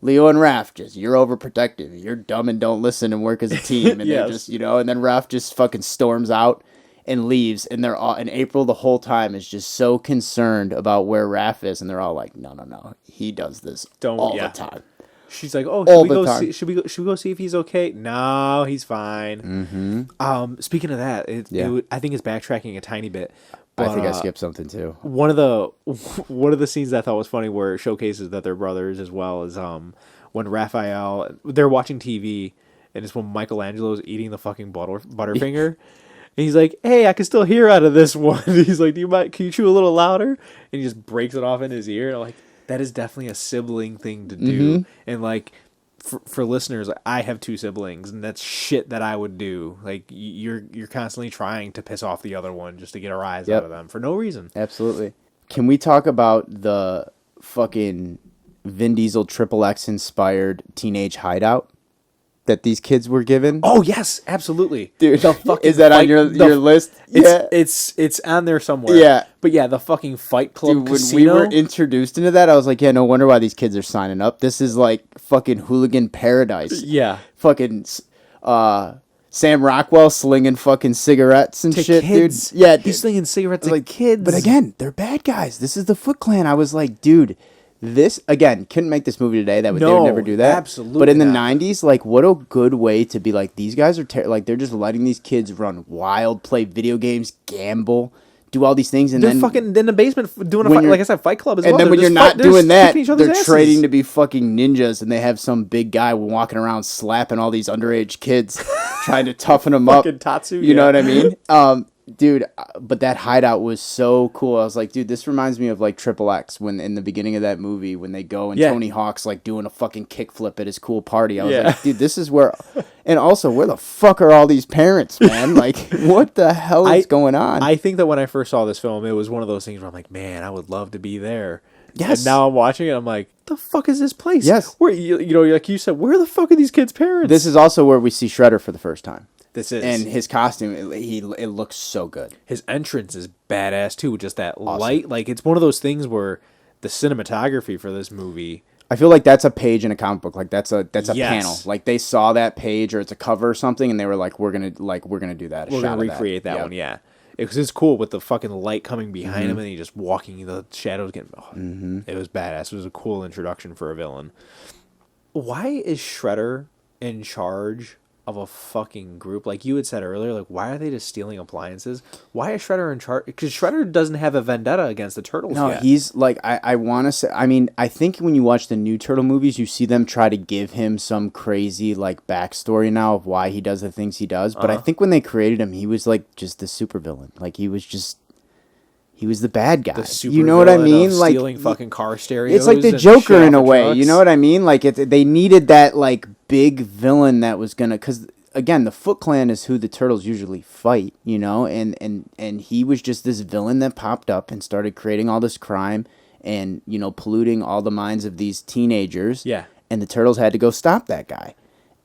Leo and Raph, you're overprotective. You're dumb and don't listen and work as a team. And they're just, and then Raph just fucking storms out and leaves. And they're all, and April the whole time is just so concerned about where Raph is. And they're all like, no. He does this all the time.
She's like, oh, should we go see if he's okay? No, he's fine.
Mm-hmm.
Speaking of that, I think it's backtracking a tiny bit.
But, I think I skipped something too.
One of the scenes that I thought was funny where it showcases that they're brothers as well is when Raphael, they're watching TV, and it's when Michelangelo's eating the fucking Butterfinger. And he's like, hey, I can still hear out of this one. He's like, can you chew a little louder? And he just breaks it off in his ear. And I'm like, that is definitely a sibling thing to do. Mm-hmm. And like, for listeners, I have 2 siblings, and that's shit that I would do. Like, you're constantly trying to piss off the other one just to get a rise out of them for no reason.
Absolutely. Can we talk about the fucking Vin Diesel XXX inspired teenage hideout that these kids were given?
Oh yes, absolutely,
dude. Is that on your list?
It's on there somewhere.
Yeah,
but yeah, the fucking Fight Club casino.
When we were introduced into that, I was like, yeah, no wonder why these kids are signing up. This is like fucking hooligan paradise.
Yeah,
fucking Sam Rockwell slinging fucking cigarettes and shit,
kids.
Dude. Yeah,
he's slinging cigarettes at kids.
But again, they're bad guys. This is the Foot Clan. I was like, dude. This, again, couldn't make this movie today. They would never do that.
Absolutely.
But in the 90s, like, what a good way to be like, these guys are, like, they're just letting these kids run wild, play video games, gamble, do all these things, and
They're
then
fucking in the basement doing a
when
fight,
you're-
like I said, Fight Club as
and
well.
then
They're
when you're
just
not
they're
doing that,
kicking each other's
they're
asses.
trading to be fucking ninjas, and they have some big guy walking around slapping all these underage kids, trying to toughen them up.
Fucking Tatsu,
You know
yeah.
what I mean? Dude, but that hideout was so cool. I was like, dude, this reminds me of like Triple X when in the beginning of that movie when they go and
Yeah.
Tony Hawk's like doing a fucking kickflip at his cool party. I was
Yeah.
like, dude, this is where. And also, where the fuck are all these parents, man? Like, what the hell is going on?
I think that when I first saw this film, it was one of those things where I'm like, man, I would love to be there.
Yes.
And now I'm watching it, I'm like, the fuck is this place?
Yes.
Where you know, like you said, where the fuck are these kids' parents?
This is also where we see Shredder for the first time.
This is.
And his costume, it looks so good.
His entrance is badass too, with just that light. Like, it's one of those things where the cinematography for this movie.
I feel like that's a page in a comic book. Like that's a
Yes.
panel. Like they saw that page or it's a cover or something, and they were like, we're gonna do that.
We're gonna recreate that
Yep.
one, yeah. Because it's cool with the fucking light coming behind him and he just walking, the shadows getting. Oh, It was badass. It was a cool introduction for a villain. Why is Shredder in charge of a fucking group? Like you had said earlier, like why are they just stealing appliances? Why is Shredder in charge? Because Shredder doesn't have a vendetta against the Turtles
No,
yet.
he's like I want to say. I mean, I think when you watch the new Turtle movies, you see them try to give him some crazy like backstory now of why he does the things he does. But I think when they created him, he was like just the supervillain. Like he was the bad guy.
The super
You know what I
villain
mean?
of
Like
stealing fucking car stereos.
it's like the
and
Joker
shit
in
off
a
of
way.
trucks.
You know what I mean? Like they needed that like big villain that was gonna because. Again, the Foot Clan is who the Turtles usually fight, you know, and he was just this villain that popped up and started creating all this crime and, you know, polluting all the minds of these teenagers.
Yeah.
And the Turtles had to go stop that guy.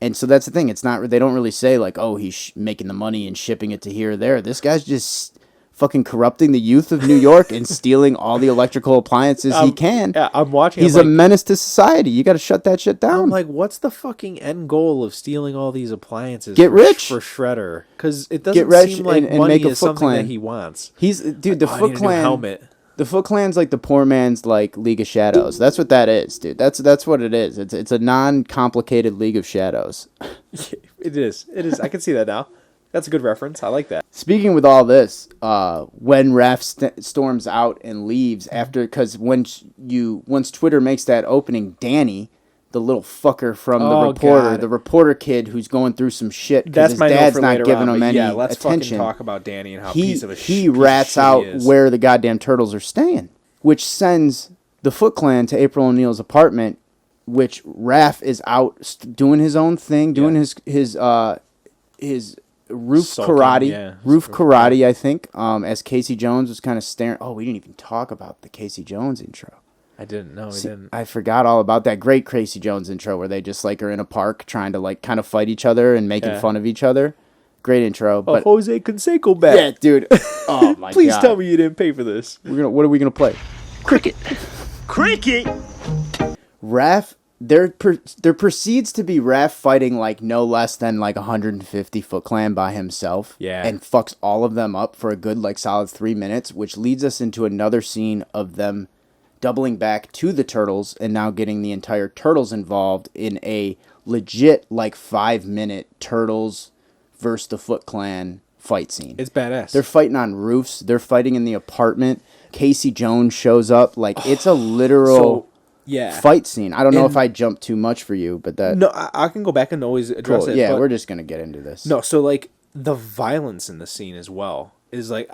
And so that's the thing. It's not, they don't really say like, oh, he's making the money and shipping it to here or there. This guy's just fucking corrupting the youth of New York and stealing all the electrical appliances he can.
Yeah, I'm watching.
He's
I'm
a menace to society. You got to shut that shit down.
I'm like, what's the fucking end goal of stealing all these appliances?
Get
for,
rich.
for Shredder, because it
Get
doesn't
rich
seem like
and
money
make a
is
Foot
something
Clan.
that he wants.
He's dude. The
Oh, I need
Foot
a new
Clan.
helmet.
The Foot Clan's like the poor man's like League of Shadows. That's what that is, dude. That's what it is. It's a non-complicated League of Shadows.
It is. It is. I can see that now. That's a good reference. I like that.
Speaking with all this, when Raph storms out and leaves after, because once Twitter makes that opening, Danny, the little fucker from
Oh, God.
the reporter kid who's going through some shit because
That's
his
my note
dad's
for
not
later
giving
on,
him
but
any
yeah, let's
attention.
fucking talk about Danny and how
he
piece of a
he
piece of
rats
shit
out
he is.
where the goddamn turtles are staying, which sends the Foot Clan to April O'Neil's apartment, which Raph is out doing his own thing, doing his roof
Sulking,
karate,
yeah.
roof karate. I think as Casey Jones was kind of staring. Oh, we didn't even talk about the Casey Jones intro.
I didn't know.
See,
I didn't.
I forgot all about that great Casey Jones intro where they just like are in a park trying to like kind of fight each other and making
Yeah.
fun of each other. Great intro, but
Jose Canseco back.
yeah, dude. Oh my
Please
god.
tell me you didn't pay for this.
What are we gonna play?
Cricket.
Raph. There proceeds to be Raph fighting like no less than like 150 Foot Clan by himself.
Yeah.
And fucks all of them up for a good like solid 3 minutes, which leads us into another scene of them doubling back to the Turtles and now getting the entire Turtles involved in a legit like 5-minute Turtles versus the Foot Clan fight scene.
It's badass.
They're fighting on roofs. They're fighting in the apartment. Casey Jones shows up. Like it's a literal
yeah.
fight scene. I don't know
And-
if I jumped too much for you, but that
No, I can go back and always address
cool.
it.
Yeah,
but
we're just gonna get into this.
No, so like the violence in the scene as well is like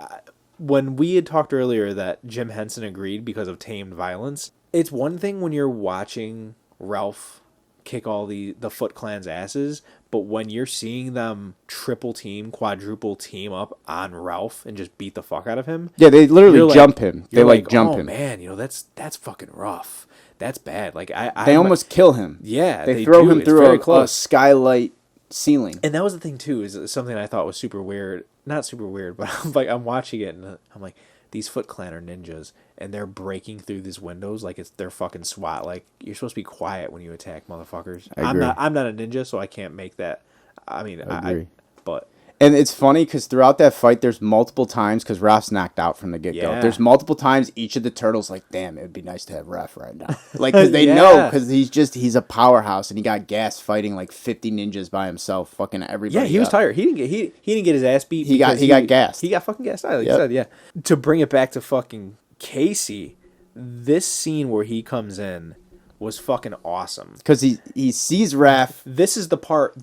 when we had talked earlier that Jim Henson agreed because of tamed violence. It's one thing when you're watching Ralph kick all the Foot Clan's asses, but when you're seeing them triple team, quadruple team up on Ralph and just beat the fuck out of him.
Yeah, they literally
you're like-
jump him. They
you're
like jump
oh,
him.
Man, you know that's fucking rough. That's bad. Like
They
I'm-
almost kill him.
Yeah,
they
they
throw
do.
him
It's
through
very
a
close.
skylight ceiling.
And that was the thing too, is something I thought was super weird. Not super weird, but I'm watching it and I'm like, these Foot Clan are ninjas and they're breaking through these windows like it's their fucking SWAT. Like you're supposed to be quiet when you attack motherfuckers.
I agree.
I'm not a ninja, so I can't make that. I mean,
I agree.
but
And it's funny because throughout that fight, there's multiple times, because Raph's knocked out from the get-go.
Yeah.
There's multiple times each of the turtles like, damn, it would be nice to have Raph right now. Like, because they know, because he's a powerhouse, and he got gassed fighting like 50 ninjas by himself, fucking everybody.
Yeah, he was
up.
tired. He didn't get his ass beat.
He got gassed.
He got fucking gassed out, like you said, yeah. To bring it back to fucking Casey, this scene where he comes in was fucking awesome.
Because he sees Raph.
This is the part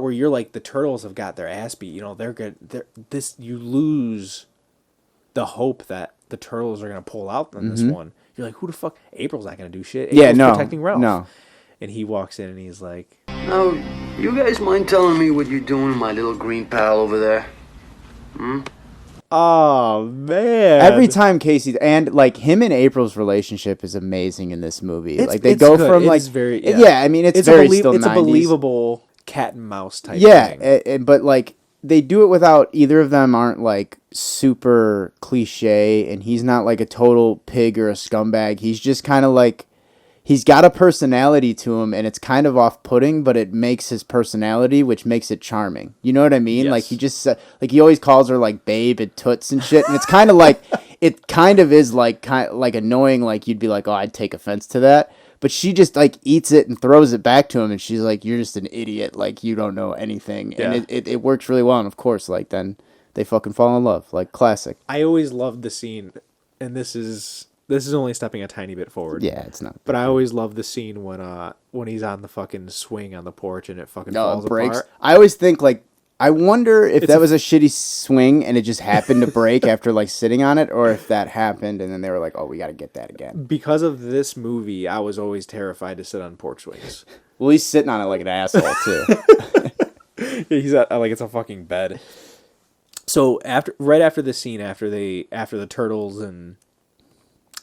where you're like, the turtles have got their ass beat. You know, they're good. You lose the hope that the turtles are gonna pull out on this one. You're like, who the fuck? April's not gonna do shit. April's protecting Ralph.
No.
And he walks in and he's like,
Now, you guys mind telling me what you're doing with my little green pal over there?
oh man.
Every time Casey, and like him and April's relationship is amazing in this movie.
It's-
like they
it's
go
good.
from
It's
like
very-
yeah. I mean it's
it's
very
a
still
it's
90s.
a believable cat and mouse type thing.
Yeah, but like they do it without either of them aren't like super cliche, and he's not like a total pig or a scumbag. He's just kind of like he's got a personality to him, and it's kind of off-putting, but it makes his personality, which makes it charming. You know what I mean?
Yes.
Like he just like he always calls her like babe and toots and shit, and it's kind of like it kind of is like like annoying. Like you'd be like, oh, I'd take offense to that. But she just like eats it and throws it back to him, and she's like, "You're just an idiot. Like you don't know anything."
Yeah.
And it works really well. And of course, like then they fucking fall in love, like classic.
I always loved the scene, and this is only stepping a tiny bit forward.
Yeah, it's not.
But I always love the scene when he's on the fucking swing on the porch and it fucking
No,
falls
it breaks.
apart.
I always think like I wonder if
It's
that
a-
was a shitty swing and it just happened to break after like sitting on it, or if that happened and then they were like, "Oh, we got to get that again."
Because of this movie, I was always terrified to sit on porch swings.
Well, he's sitting on it like an asshole too.
He's at, like, it's a fucking bed. So right after this scene, after the turtles and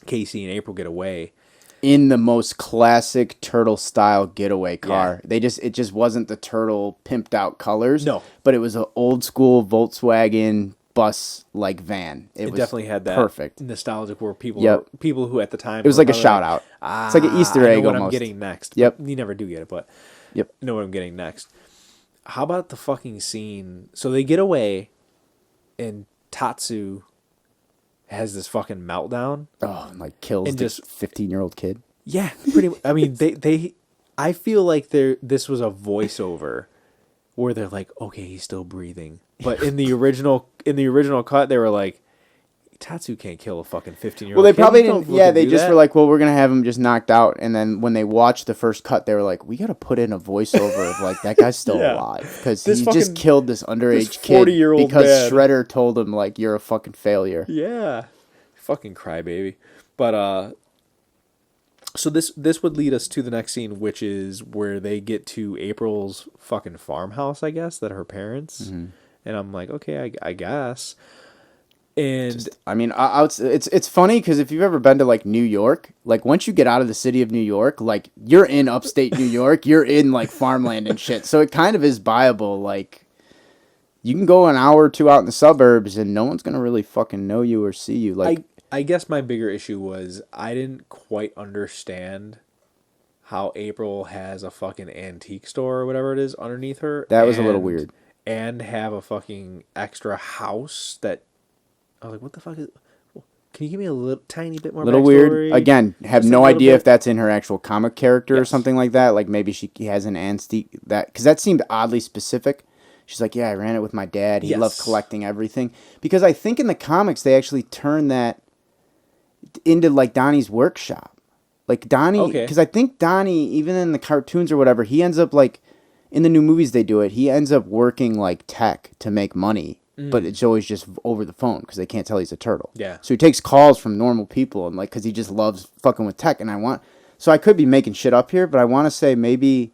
Casey and April get away,
In the most classic turtle style getaway car. It just wasn't the turtle pimped out colors.
No.
But it was an old school Volkswagen bus like van.
it
was
definitent had that
perfect.
nostalgic where people
Yep.
people who at the time
It was
were
like a
probably
shout out. It's like an Easter
I
egg
know what I'm
almost.
getting next.
Yep.
You never do get it, but
Yep.
I know what I'm getting next. How about the fucking scene? So they get away, and Tatsu has this fucking meltdown.
Oh, and like kills
And
the
just-
15-year-old kid.
Yeah, pretty. I mean, they. I feel like this was a voiceover, where they're like, okay, he's still breathing, but in the original cut, they were like, Tatsu can't kill a fucking 15-year-old.
Well, they probably didn't. Yeah, they just were like, well, we're gonna have him just knocked out. And then when they watched the first cut, they were like, we gotta put in a voiceover of like that guy's still
Yeah.
alive because
This
he
fucking-
just killed this underage
this
kid
40-year-old
because
man.
Shredder told him like you're a fucking failure.
yeah, fucking crybaby. But so this would lead us to the next scene, which is where they get to April's fucking farmhouse, I guess, that her parents.
Mm-hmm.
And I'm like, okay, I guess. And
I mean, it's funny because if you've ever been to like New York, like once you get out of the city of New York, like you're in upstate New York, you're in like farmland and shit. So it kind of is viable. Like you can go an hour or two out in the suburbs and no one's gonna really fucking know you or see you. Like
I guess my bigger issue was I didn't quite understand how April has a fucking antique store or whatever it is underneath her.
That was a little weird.
And have a fucking extra house that I was like, what the fuck is? Can you give me a little tiny bit more?
Little
backstory?
weird. Again, have
Just a
no
little
idea
bit?
if that's in her actual comic character or
Yes.
something like that. Like maybe she has an antique that because that seemed oddly specific. She's like, yeah, I ran it with my dad. He loved
Yes.
collecting everything. Because I think in the comics they actually turn that into like Donnie's workshop. Like Donnie,
Okay.
because I think Donnie, even in the cartoons or whatever, he ends up like in the new movies they do it. He ends up working like tech to make money. But it's always just over the phone because they can't tell he's a turtle.
Yeah.
So he takes calls from normal people and like because he just loves fucking with tech. And so I could be making shit up here, but I want to say maybe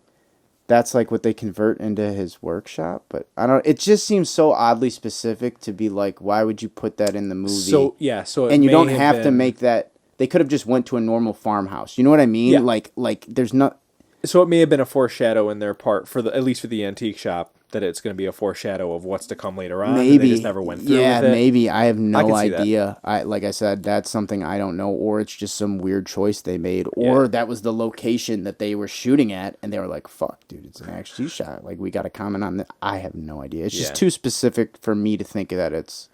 that's like what they convert into his workshop. But I don't. It just seems so oddly specific to be like, why would you put that in the movie?
So yeah, so it
and you
may
don't have to
been-
make that. They could have just went to a normal farmhouse. You know what I mean?
Yeah.
Like there's not.
So it may have been a foreshadow in their part for at least for the antique shop that it's going to be a foreshadow of what's to come later on.
Maybe
And they just never went through
yeah,
with it.
maybe I have
I
no
can see that.
idea. Like I said, that's something I don't know, or it's just some weird choice they made, or that was the location that they were shooting at, and they were like, "Fuck, dude, it's an XG shot. Like we got to comment on that." I have no idea. It's just too specific for me to think that it's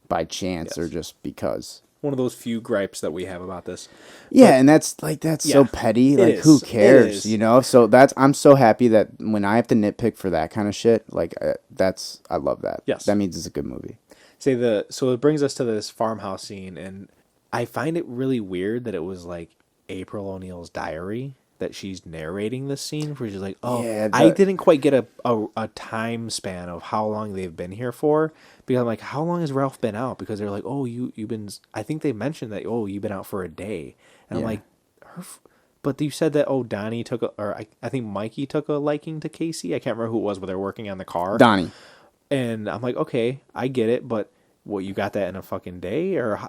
by chance or just because.
One of those few gripes that we have about this.
Yeah, and that's so petty. Like, who cares, you know? So I'm so happy that when I have to nitpick for that kind of shit, like I love that.
Yes,
that means it's a good movie.
So it brings us to this farmhouse scene, and I find it really weird that it was like April O'Neil's diary that she's narrating this scene, where she's like, I didn't quite get a time span of how long they've been here for, because I'm like, how long has Ralph been out? Because they're like, oh, you've been, I think they mentioned that, oh, you've been out for a day, and I'm like, but you said that, oh, Donnie I think Mikey took a liking to Casey. I can't remember who it was, but they're working on the car.
Donnie.
And I'm like, okay, I get it, but what, you got that in a fucking day? Or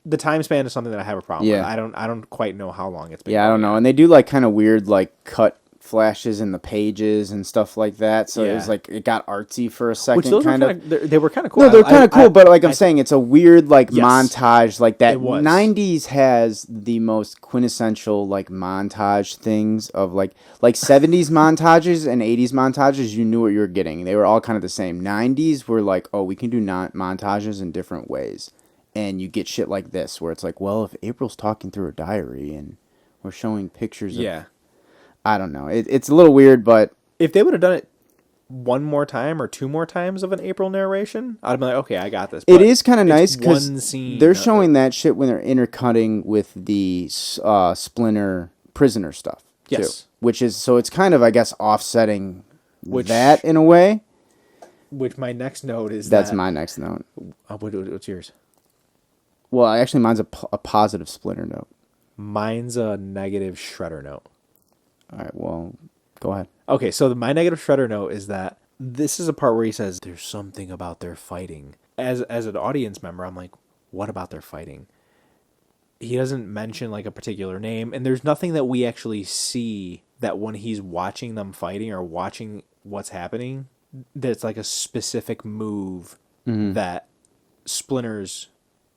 the time span is something that I have a problem with. I don't quite know how long it's been.
Yeah, I don't know. And they do like kind of weird like cut flashes in the pages and stuff like that. So it was like, it got artsy for a second.
Which those
kind
were
of.
They were kind of cool.
No, they're kind of cool, but like I'm saying, it's a weird like
Yes.
montage like that.
It was.
90s has the most quintessential like montage things of like 70s montages and 80s montages. You knew what you were getting. They were all kind of the same. 90s were like, oh, we can do montages in different ways. And you get shit like this where it's like, well, if April's talking through her diary and we're showing pictures of... I don't know. It's a little weird, but...
If they would have done it one more time or two more times of an April narration, I'd be like, okay, I got this.
It is kind of nice because they're
of
showing that shit when they're intercutting with the Splinter prisoner stuff, too. Which is... So it's kind of, I guess, offsetting that in a way.
Which my next note is
That's my next note.
What's yours?
Well, actually, mine's a positive Splinter note.
Mine's a negative Shredder note.
All right, well, go ahead.
Okay, so my negative Shredder note is that this is a part where he says, there's something about their fighting. As an audience member, I'm like, what about their fighting? He doesn't mention like a particular name, and there's nothing that we actually see that when he's watching them fighting or watching what's happening, that's like a specific move that Splinter's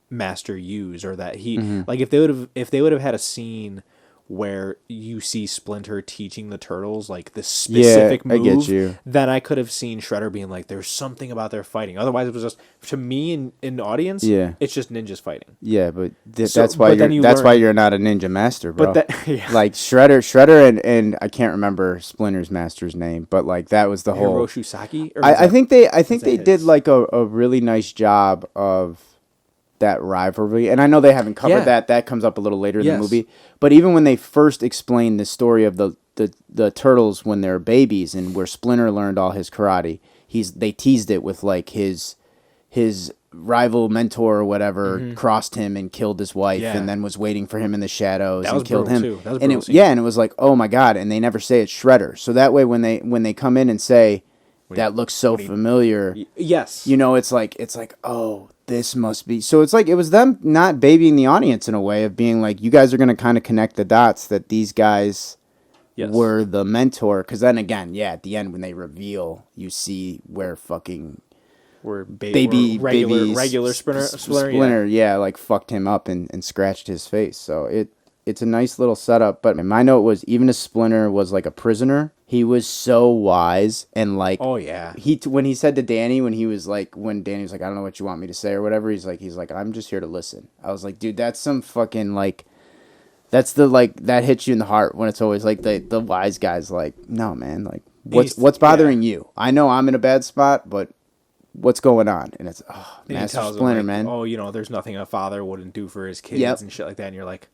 master use, or that he like if they would have had a scene where you see Splinter teaching the turtles like this specific move,
I get you.
then I could have seen Shredder being like, there's something about their fighting. Otherwise it was just, to me in the audience, it's just ninjas fighting.
Yeah, but that's why you're not a ninja master, bro.
But
like Shredder and I can't remember Splinter's master's name, but like that was the whole
Hiroshi Saki?
I think they did like a really nice job of that rivalry, and I know they haven't covered that. That comes up a little later in the movie. But even when they first explained the story of the turtles when they're babies and where Splinter learned all his karate, they teased it with like his rival mentor or whatever crossed him and killed his wife, and then was waiting for him in the shadows and killed him.
Too. That was
and it was like, oh my god! And they never say it's Shredder, so that way when they come in and say that looks so familiar, you know, it's like oh, this must be. So it's like it was them not babying the audience in a way of being like, you guys are going to kind of connect the dots that these guys were the mentor. Because then again, at the end when they reveal, you see where fucking
regular Splinter
like fucked him up and scratched his face. So it's a nice little setup. But my note was, even as Splinter was like a prisoner, he was so wise and like,
oh yeah,
when he said to Danny, when Danny was like, I don't know what you want me to say or whatever, he's like, I'm just here to listen. I was like, dude, that's some fucking like, that's the like, that hits you in the heart when it's always like the wise guy's like, no man, like what's bothering you? I know I'm in a bad spot, but what's going on? And it's Master Splinter,
him, like,
man.
Oh, you know, there's nothing a father wouldn't do for his kids and shit like that. And you're like,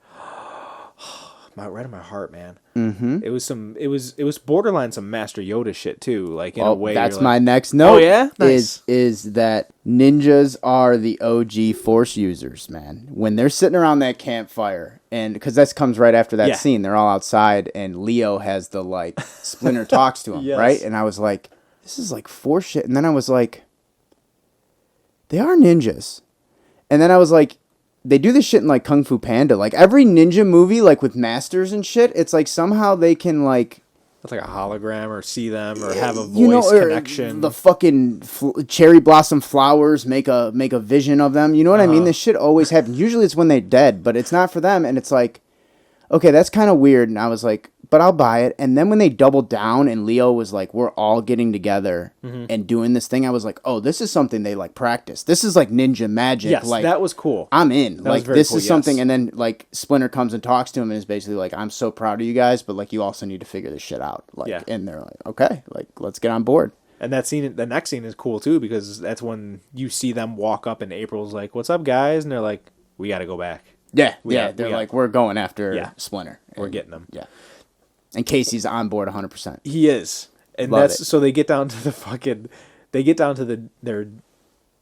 right in my heart, man. Mm-hmm. It was borderline some Master Yoda shit too. Like in a way,
that's my next note.
Oh yeah, nice.
Is that ninjas are the OG Force users, man. When they're sitting around that campfire, and because that comes right after that scene, they're all outside, and Leo has the like Splinter talks to him, right? And I was like, this is like Force shit. And then I was like, they are ninjas. And then I was like, they do this shit in like Kung Fu Panda. Like every ninja movie, like with masters and shit, it's like somehow they can like
It's like a hologram, or see them, or have a voice
you know, or
connection.
the fucking cherry blossom flowers make a vision of them. You know what I mean? This shit always happens. Usually it's when they're dead, but it's not for them. And it's like, okay, that's kind of weird. And I was like, but I'll buy it. And then when they doubled down and Leo was like, we're all getting together and doing this thing, I was like, oh, this is something they like practice. This is like ninja magic.
Yes,
like,
that was cool.
I'm in.
That
Like,
was very
this
cool,
is something.
yes.
And then like Splinter comes and talks to him and is basically like, I'm so proud of you guys, but like, you also need to figure this shit out. Like,
Yeah.
and they're like, okay, like, let's get on board.
And that scene, the next scene is cool too, because that's when you see them walk up and April's like, "What's up, guys?" And they're like, "We got to go back.
Yeah.
We
yeah.
got-
They're
we got-
like, we're going after
Yeah.
Splinter.
We're
And-
getting them."
Yeah. And Casey's on board 100%.
He is, and
Love
that's
it.
so they get down to the fucking, they get down to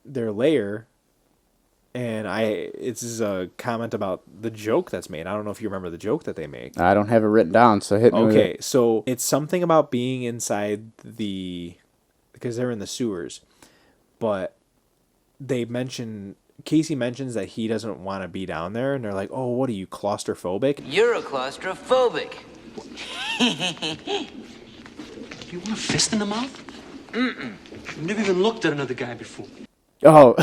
their lair, and it's a comment about the joke that's made. I don't know if you remember the joke that they make.
I don't have it written down, so hit me with
Okay,
it.
so it's something about being inside because they're in the sewers, but Casey mentions that he doesn't want to be down there, and they're like, "Oh, what are you, claustrophobic?"
You're a claustrophobic.
You want a fist in the mouth? I've never even looked at another guy before.
Oh.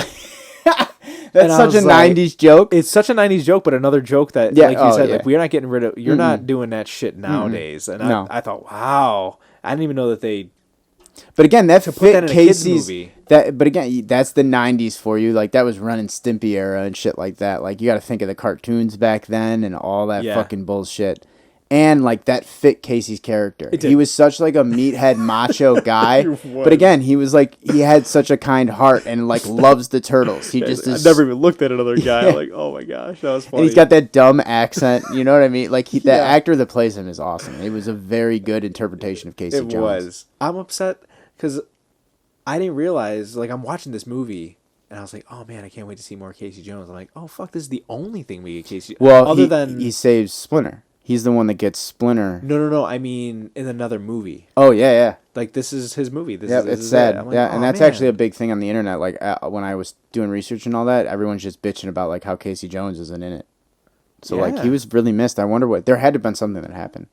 And
That's
I
such a
was like-
90s joke.
It's such a '90s joke, but another joke that,
Yeah,
like you
oh,
said,
yeah.
like we're not getting rid of. You're not doing that shit nowadays. And
No.
I thought, wow, I didn't even know that they.
But again, that
put
fit
that in a kid's
Casey's.
movie.
But again, that's the 90s for you. Like, that was Ren and Stimpy era and shit like that. Like, you got to think of the cartoons back then and all that
Yeah.
fucking bullshit. And, like, that fit Casey's character.
It did.
He was such, like, a meathead macho guy.
He was.
But again, he was, like, he had such a kind heart and, like, loves the turtles. He just
I've
is.
never even looked at another guy.
Yeah.
Like, oh my gosh, that was funny.
And he's got that dumb accent. You know what I mean? Like, that
Yeah.
actor that plays him is awesome. It was a very good interpretation of Casey
It
Jones.
was. I'm upset because I didn't realize. Like, I'm watching this movie. And I was like, oh man, I can't wait to see more Casey Jones. I'm like, oh fuck, this is the only thing we get Casey.
Well,
other than
he saves Splinter. He's the one that gets Splinter.
no. I mean, in another movie.
Oh yeah.
Like, this is his movie. This
Yeah,
is,
it's
this is
sad.
it. I'm like,
Yeah,
oh,
and that's
man.
actually a big thing on the internet. Like, when I was doing research and all that, everyone's just bitching about like how Casey Jones isn't in it. So like,
Yeah.
he was really missed. I wonder what there had to have been something that happened.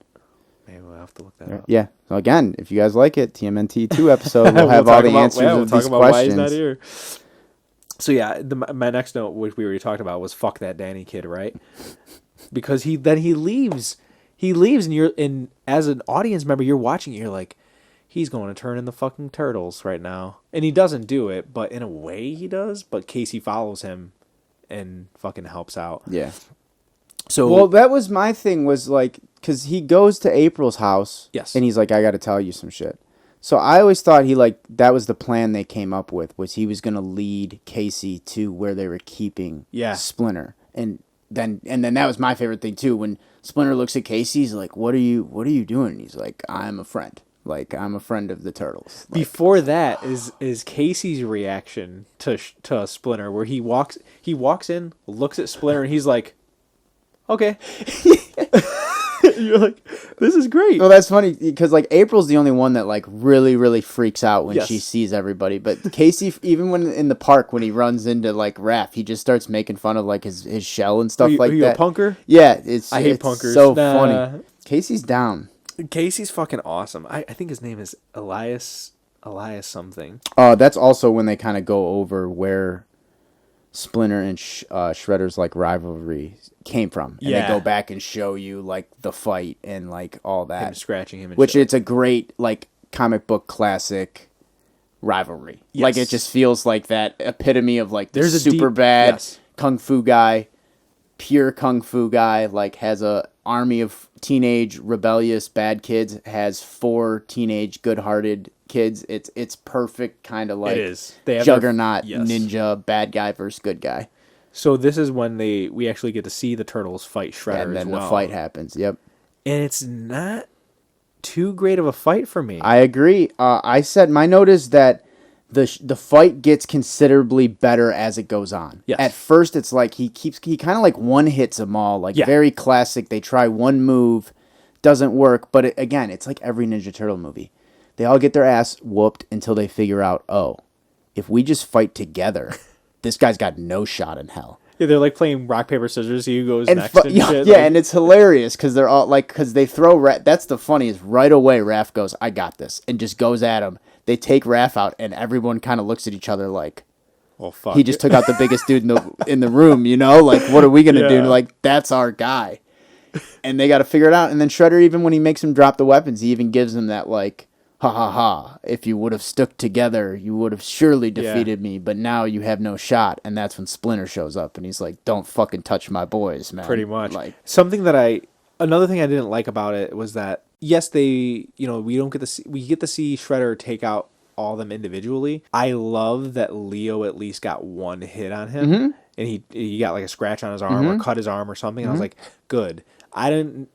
Maybe we'll have to look that up.
Yeah. So again, if you guys like it, TMNT 2 episode, we'll have all the answers
we'll
of
talk
these
about why he's
questions.
not here. So yeah, my next note, which we already talked about, was fuck that Danny kid, right? Because he leaves. He leaves, and as an audience member, you're watching it, you're like, he's going to turn in the fucking turtles right now. And he doesn't do it, but in a way he does. But Casey follows him and fucking helps out.
Yeah.
So
Well, that was my thing, was like, because he goes to April's house.
Yes.
And he's like, I got to tell you some shit. So I always thought that was the plan they came up with, was he was going to lead Casey to where they were keeping Splinter. And then that was my favorite thing too. When Splinter looks at Casey, he's like, what are you doing? And he's like, I'm a friend. Like, I'm a friend of the turtles. Like,
before that is Casey's reaction to Splinter, where he walks in, looks at Splinter, and he's like, okay. You're like, this is great.
well, that's funny because like April's the only one that like really, really freaks out when
Yes.
she sees everybody. But Casey, even when in the park when he runs into like Raph, he just starts making fun of like his shell and stuff
Are
like
you
that.
a punker?
Yeah,
I hate
it's
punkers.
so
Nah.
funny. Casey's down.
Casey's fucking awesome. I think his name is Elias something.
That's also when they kind of go over where Splinter and Shredder's like rivalry came from, and
Yeah.
they go back and show you like the fight and like all that.
Him scratching him and
Which
shit.
it's a great like comic book classic rivalry. Like,
Yes.
it just feels like that epitome of like
There's a
super
deep-
bad
yes.
kung fu guy, pure kung fu guy, like has a army of teenage rebellious bad kids, has 4 teenage good-hearted kids. It's perfect, kind of like
It is. They have their-
Juggernaut
yes.
ninja bad guy versus good guy.
So this is when we actually get to see the turtles fight Shredder
And then
as well.
the fight happens. Yep.
And it's not too great of a fight for me.
I agree. I said my note is that the fight gets considerably better as it goes on.
Yes.
At first, it's like he kind of like one hits them all, like
Yeah.
very classic. They try one move, doesn't work. But again, it's like every Ninja Turtle movie. They all get their ass whooped until they figure out, oh, if we just fight together, this guy's got no shot in hell.
Yeah, they're like playing rock paper scissors. See who goes
And
next and shit.
yeah,
like,
and it's hilarious because they're all like, because they throw that's the funniest. Right away, Raph goes, "I got this," and just goes at him. They take Raph out, and everyone kind of looks at each other like,
well, fuck.
he just took out the biggest dude in the room. You know, like, what are we gonna do?
Yeah.
Like, that's our guy, and they got to figure it out. And then Shredder, even when he makes him drop the weapons, he even gives him that like, "Ha ha ha! If you would have stuck together, you would have surely defeated me. But now you have no shot." And that's when Splinter shows up, and he's like, "Don't fucking touch my boys, man."
Pretty much.
Like,
Something that another thing I didn't like about it was that yes, we get to see Shredder take out all of them individually. I love that Leo at least got one hit on him, and he got like a scratch on his arm or cut his arm or something. I was like, good. I didn't,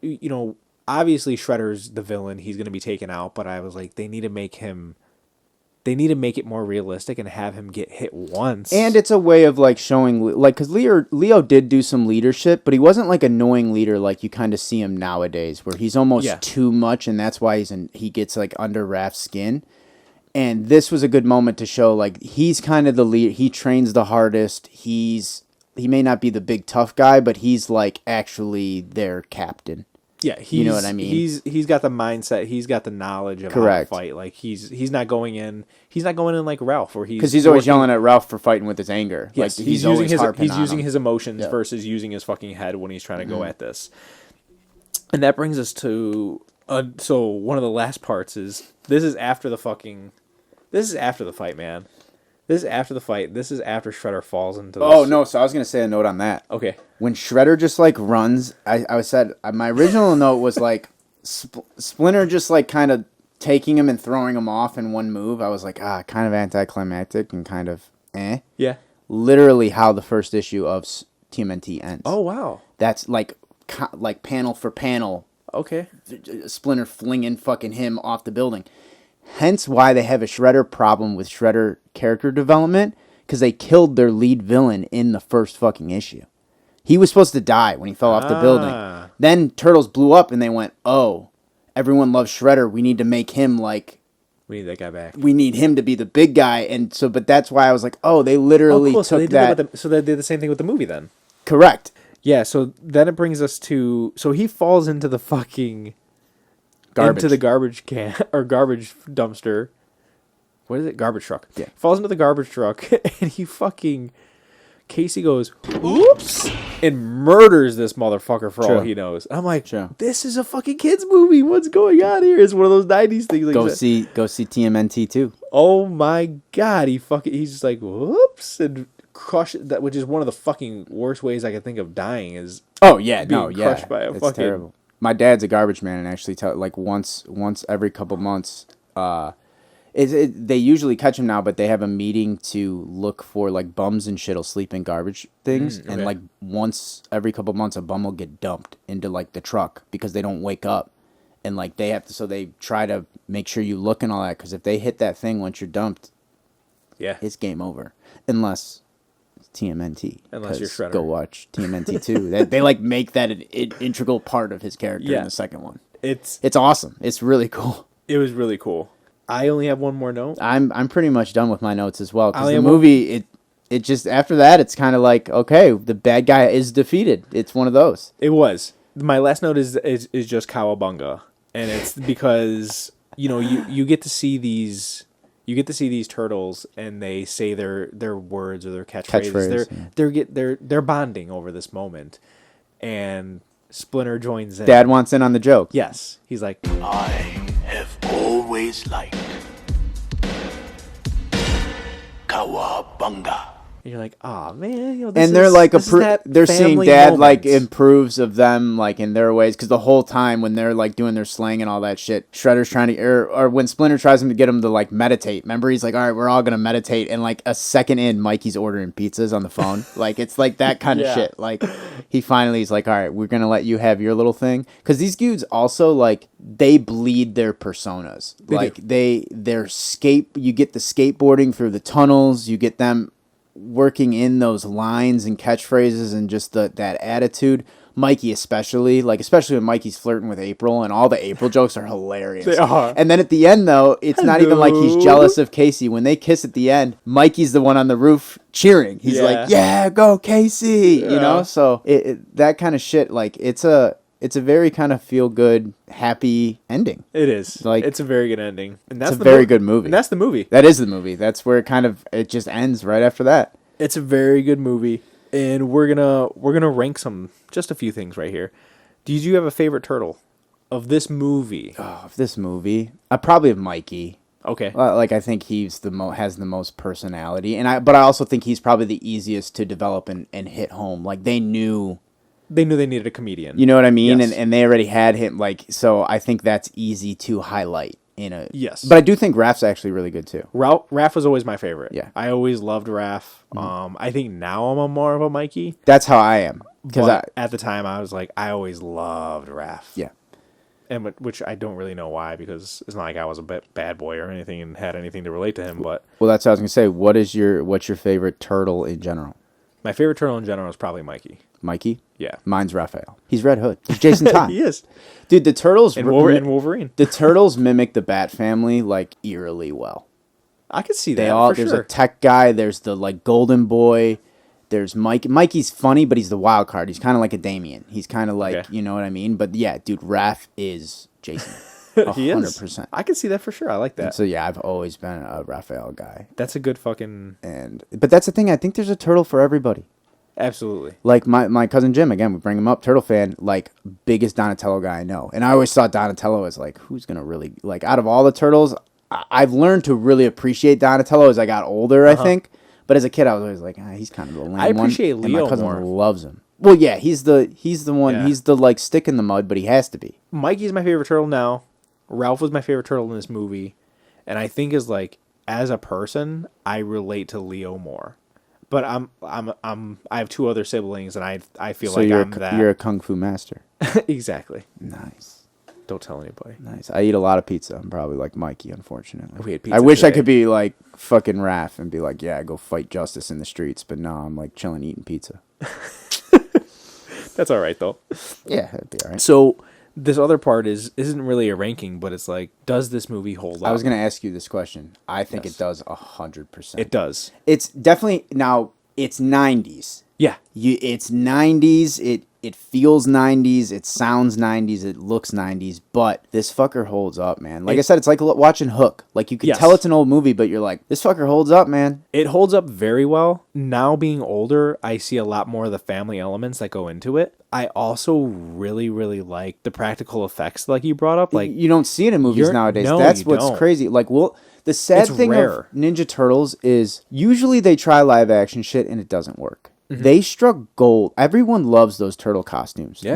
obviously Shredder's the villain. He's going to be taken out, but I was like, they need to make it more realistic and have him get hit once.
and it's a way of like showing, like, because Leo did do some leadership, but he wasn't like annoying leader like you kind of see him nowadays, where he's almost too much, and that's why he gets like under Raph's skin. And this was a good moment to show like he's kind of the leader. He trains the hardest. He may not be the big tough guy, but he's like actually their captain.
Yeah,
you know what I mean.
He's got the mindset. He's got the knowledge of how to fight. Like he's not going in. He's not going in like Ralph, where
because he's always yelling at Ralph for fighting with his anger.
Yes,
like,
he's using
his
emotions versus using his fucking head when he's trying to go at this. And that brings us to so one of the last parts is this is after the fight, man. This is after the fight. This is after Shredder falls into this.
Oh, no. So I was going to say a note on that.
Okay.
When Shredder just, like, runs, I said, my original note was, like, Splinter just, like, kind of taking him and throwing him off in one move. I was like, kind of anticlimactic and kind of
Yeah.
Literally how the first issue of TMNT ends.
Oh, wow.
That's, like panel for panel.
Okay.
Splinter flinging fucking him off the building. Hence why they have a Shredder problem with Shredder character development, because they killed their lead villain in the first fucking issue. He was supposed to die when he fell off the building. Then Turtles blew up and they went, oh, everyone loves Shredder. We need to make him like...
We need that guy back.
We need him to be the big guy. And so, but that's why I was like, oh, they literally took
so they
that.
So they did the same thing with the movie then.
Correct.
Yeah, so then it brings us to... So he falls into the fucking...
Garbage.
Into the garbage can or garbage dumpster. What is it? Garbage truck.
Yeah.
Falls into the garbage truck and he fucking Casey goes, "Oops," and murders this motherfucker for all he knows. I'm like, this is a fucking kids movie. What's going on here? It's one of those 90s things. Like
go see TMNT too.
Oh my god, he's just like, whoops, and crush that, which is one of the fucking worst ways I can think of dying is being crushed by a
it's
fucking
terrible. My dad's a garbage man, and actually, like once every couple months, they usually catch him now, but they have a meeting to look for like bums and shit'll sleep in garbage things, and like once every couple months, a bum will get dumped into like the truck because they don't wake up, and like they have to, so they try to make sure you look and all that, because if they hit that thing once you're dumped, it's game over, unless. TMNT.
Unless you're Shredder.
Go watch TMNT 2. they like make that an integral part of his character in the second one. It's awesome. It's really cool.
It was really cool. I only have one more note.
I'm pretty much done with my notes as well, because the movie it just after that it's kind of like, okay, the bad guy is defeated. It's one of those.
It was. My last note is just Cowabunga, and it's because you get to see these. You get to see these turtles, and they say their words or their catchphrases. They're bonding over this moment, and Splinter joins in.
Dad wants in on the joke.
Yes, he's like,
I have always liked Cowabunga.
And you're like, oh man,
and they're like they're seeing Dad moment. Like improves of them like in their ways, because the whole time when they're like doing their slang and all that shit, Shredder's trying to or when Splinter tries to get him to like meditate. Remember, he's like, all right, we're all gonna meditate, and like a second in, Mikey's ordering pizzas on the phone. Like it's like that kind of shit. Like he's like, all right, we're gonna let you have your little thing, because these dudes also like they bleed their personas. You get the skateboarding through the tunnels, you get them working in those lines and catchphrases and just that attitude, Mikey especially when Mikey's flirting with April, and all the April jokes are hilarious.
They are.
And then at the end, though, it's not even like he's jealous of Casey. When they kiss at the end, Mikey's the one on the roof cheering. He's like, "Yeah, go Casey!" You know. So that kind of shit, like it's a very kind of feel good, happy ending.
It is.
Like,
it's a very good ending, and that's
a very good movie.
And that's the movie.
That is the movie. That's where it just ends right after that.
It's a very good movie, and we're gonna rank just a few things right here. Did you have a favorite turtle of this movie?
Oh, of this movie, I probably have Mikey.
Okay.
Like I think he's has the most personality, but I also think he's probably the easiest to develop and hit home. Like they knew
they needed a comedian.
You know what I mean?
Yes.
And they already had him. Like, so I think that's easy to highlight.
Yes.
But I do think Raph's actually really good too.
Raph was always my favorite.
Yeah.
I always loved Raph. I think now I'm more of a Mikey.
That's how I am.
Because at the time I was like, I always loved Raph.
Yeah.
And which I don't really know why, because it's not like I was a bad boy or anything and had anything to relate to him. But
well, that's what I was gonna say. What's your favorite turtle in general?
My favorite turtle in general is probably Mikey.
Mikey?
Yeah.
Mine's Raphael. He's Red Hood. He's Jason Todd.
He is.
Dude, the turtles
and Wolverine.
The turtles mimic the Bat family like eerily well.
I could see that.
There's a tech guy. There's the like golden boy. There's Mike. Mikey's funny, but he's the wild card. He's kind of like a Damien. He's kind of like, you know what I mean? But yeah, dude, Raph is Jason. 100%.
I can see that for sure. I like that.
And so yeah, I've always been a Raphael guy.
That's a good fucking.
But that's the thing. I think there's a turtle for everybody.
Absolutely.
Like my cousin Jim, again, we bring him up, turtle fan, like biggest Donatello guy I know. And I always thought Donatello as like, who's going to really, like out of all the turtles, I've learned to really appreciate Donatello as I got older, I think. But as a kid, I was always like, he's kind of the lame one.
I appreciate
one.
Leo
and my cousin
more.
loves him. Well, yeah, he's the one, he's the like stick in the mud, but he has to be.
Mikey's my favorite turtle now. Ralph was my favorite turtle in this movie. And I think as a person, I relate to Leo more. But I have two other siblings, and I feel so like
you're a kung fu master.
Exactly.
Nice.
Don't tell anybody.
Nice. I eat a lot of pizza. I'm probably like Mikey, unfortunately.
We had pizza
I wish
today.
I could be like fucking Raph and be like, yeah, go fight justice in the streets. But no, I'm like chilling eating pizza.
That's all right though.
Yeah, it'd be all right.
So this other part isn't really a ranking, but it's like, does this movie hold up?
I was going to ask you this question. I think it does 100%.
It does.
It's definitely, now, it's 90s.
Yeah.
It's 90s. It feels 90s. It sounds 90s. It looks 90s. But this fucker holds up, man. Like I said, it's like watching Hook. Like, you can tell it's an old movie, but you're like, this fucker holds up, man.
It holds up very well. Now, being older, I see a lot more of the family elements that go into it. I also really, really like the practical effects, like you brought up. Like,
you don't see it in movies nowadays.
No,
That's
you
what's
don't.
crazy. Like, the sad thing of Ninja Turtles is usually they try live action shit and it doesn't work. Mm-hmm. They struck gold. Everyone loves those turtle costumes. Yeah.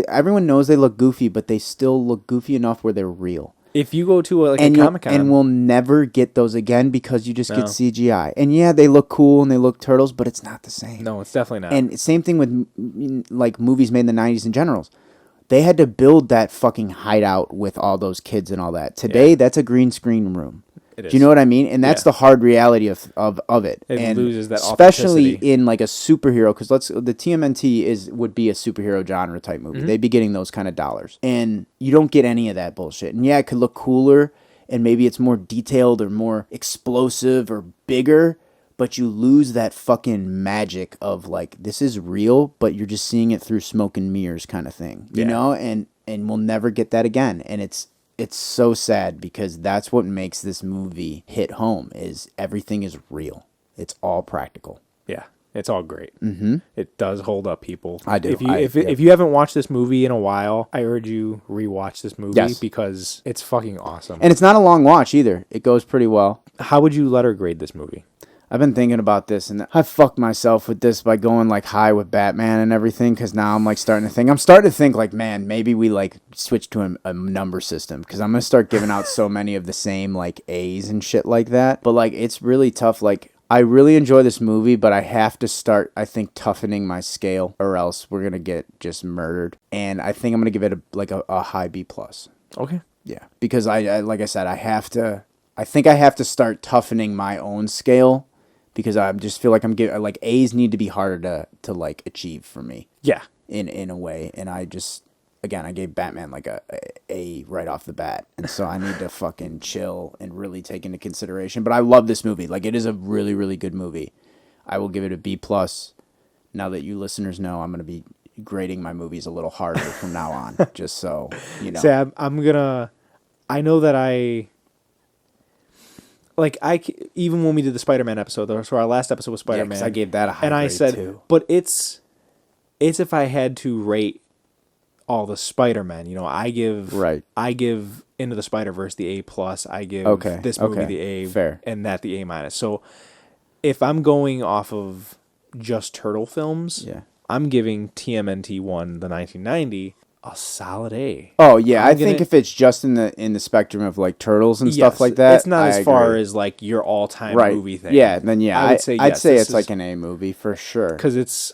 Everyone knows they look goofy, but they still look goofy enough where they're real.
If you go to a Comic-Con.
And we'll never get those again because you just get CGI. And yeah, they look cool and they look turtles, but it's not the same.
No, it's definitely not.
And same thing with like movies made in the 90s in general. They had to build that fucking hideout with all those kids and all that. Today, that's a green screen room.
It is.
Do you know what I mean? And that's the hard reality of it.
It loses that
especially
authenticity.
in like a superhero, because the TMNT would be a superhero genre type movie. Mm-hmm. They'd be getting those kind of dollars, and you don't get any of that bullshit. And yeah, it could look cooler, and maybe it's more detailed or more explosive or bigger, but you lose that fucking magic of like, this is real, but you're just seeing it through smoke and mirrors kind of thing, you know? And we'll never get that again. And it's so sad because that's what makes this movie hit home is everything is real. It's all practical.
Yeah, it's all great.
Mm-hmm.
It does hold up, people.
I do.
If you haven't watched this movie in a while, I urge you rewatch this movie because it's fucking awesome.
And it's not a long watch either. It goes pretty well.
How would you letter grade this movie?
I've been thinking about this, and I fucked myself with this by going like high with Batman and everything, because now I'm like starting to think like, man, maybe we like switch to a number system, because I'm going to start giving out so many of the same like A's and shit like that. But like, it's really tough. Like, I really enjoy this movie, but I have to start, I think, toughening my scale, or else we're going to get just murdered. And I think I'm going to give it a high B+.
Okay.
Yeah, because I like I said, I think I have to start toughening my own scale, because I just feel like I'm getting like A's need to be harder to like achieve for me.
Yeah.
In a way, and I just again I gave Batman like a right off the bat, and so I need to fucking chill and really take into consideration. But I love this movie. Like it is a really really good movie. I will give it a B plus. Now that you listeners know, I'm gonna be grading my movies a little harder from now on, just so you know.
Sam, I'm gonna. I know that even when we did the Spider-Man episode, so our last episode was Spider-Man,
'cause I gave that a high
and I
grade,
said,
too.
but it's if I had to rate all the Spider-Man, you know, I give Into the Spider-Verse the A plus, I give this movie the A,
fair,
and that the A minus. So if I'm going off of just Turtle films, I'm giving TMNT 1, the 1990, a solid A.
Oh yeah, I think if it's just in the spectrum of like Turtles and stuff like that,
it's not as far as like your all-time movie thing.
Yeah, then
I would say
I'd say it's
is,
like an A movie for sure.
Because it's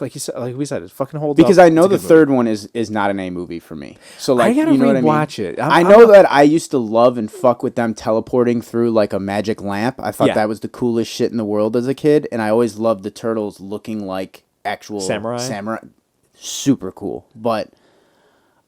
like you said, like we said, it fucking holds
because
up.
I know the third one is not an A movie for me. So like,
I gotta
you know what I mean?
rewatch it.
I know that I used to love and fuck with them teleporting through like a magic lamp. I thought that was the coolest shit in the world as a kid, and I always loved the Turtles looking like actual samurai. Super cool, but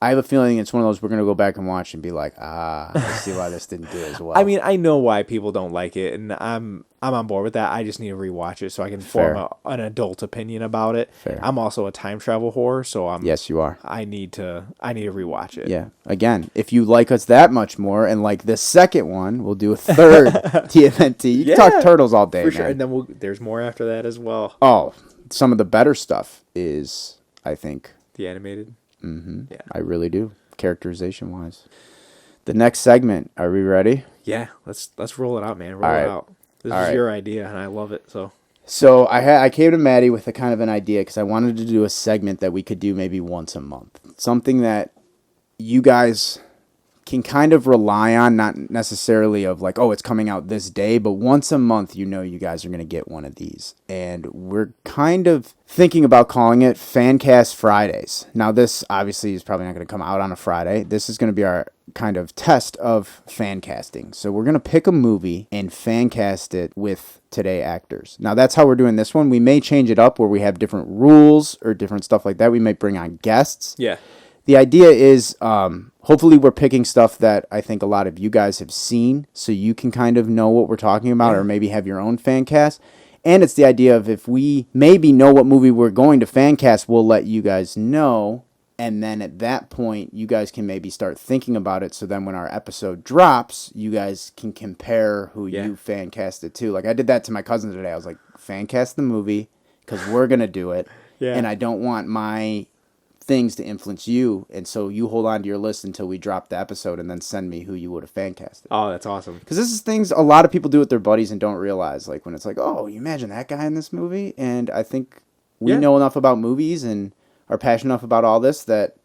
I have a feeling it's one of those we're going to go back and watch and be like, I see why this didn't do as well.
I mean, I know why people don't like it, and I'm on board with that. I just need to rewatch it so I can form an adult opinion about it.
Fair.
I'm also a time travel whore, so
yes, you are.
I need to rewatch it.
Yeah. Again, if you like us that much more and like the second one, we'll do a third TMNT. You can talk Turtles all day,
for sure.
man.
And then there's more after that as well.
Oh, some of the better stuff is, I think,
the animated.
Mm-hmm. Yeah, I really do. Characterization wise. The next segment. Are we ready?
Yeah, let's roll it out, man. Roll it out. This is your idea, and I love it.
So I came to Matty with a kind of an idea because I wanted to do a segment that we could do maybe once a month. Something that you guys can kind of rely on, not necessarily of like, oh, it's coming out this day, but once a month, you know, you guys are going to get one of these. And we're kind of thinking about calling it Fancast Fridays. Now, this obviously is probably not going to come out on a Friday. This is going to be our kind of test of fan casting. So we're going to pick a movie and fan cast it with today actors. Now, that's how we're doing this one. We may change it up where we have different rules or different stuff like that. We might bring on guests.
Yeah.
The idea is hopefully we're picking stuff that I think a lot of you guys have seen so you can kind of know what we're talking about or maybe have your own fan cast. And it's the idea of if we maybe know what movie we're going to fan cast, we'll let you guys know. And then at that point, you guys can maybe start thinking about it. So then when our episode drops, you guys can compare who you fan casted to. Like I did that to my cousin today. I was like, fan cast the movie because we're going to do it. Yeah. And I don't want my things to influence you, and so you hold on to your list until we drop the episode and then send me who you would have fan casted.
Oh, that's awesome.
Because this is things a lot of people do with their buddies and don't realize, like when it's like, oh, you imagine that guy in this movie. And I think we know enough about movies and are passionate enough about all this that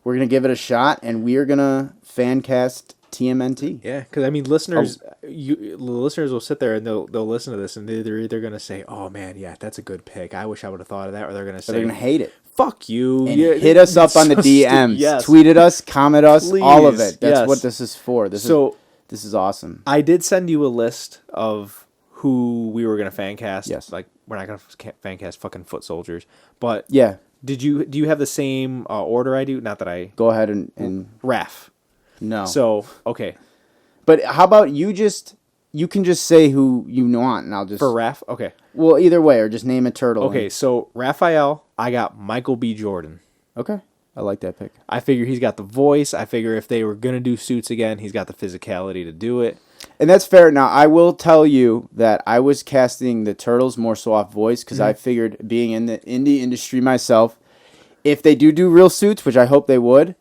we're going to give it a shot, and we are going to fan cast TMNT.
Yeah, because I mean, listeners, the listeners will sit there and they'll listen to this, and they're either going to say, "Oh man, yeah, that's a good pick. I wish I would have thought of that," or they're going to say,
they're going to hate it.
Fuck you.
And hit us up on the DMs.
Yes.
Tweet at us, comment us,
Please.
all of it. That's what this is for. This is awesome.
I did send you a list of who we were going to fan cast.
Yes.
Like, we're not going to fan cast fucking foot soldiers. But
yeah.
Do you have the same order I do? Not that I...
Go ahead and...
Raph.
No.
So, okay.
But how about you can just say who you want, and I'll just...
For Raph? Okay.
Well, either way, or just name a turtle.
Okay, so Raphael, I got Michael B. Jordan.
Okay. I like that pick.
I figure he's got the voice. I figure if they were going to do suits again, he's got the physicality to do it.
And that's fair. Now, I will tell you that I was casting the Turtles more so off voice because I figured, being in the indie industry myself, if they do real suits, which I hope they would,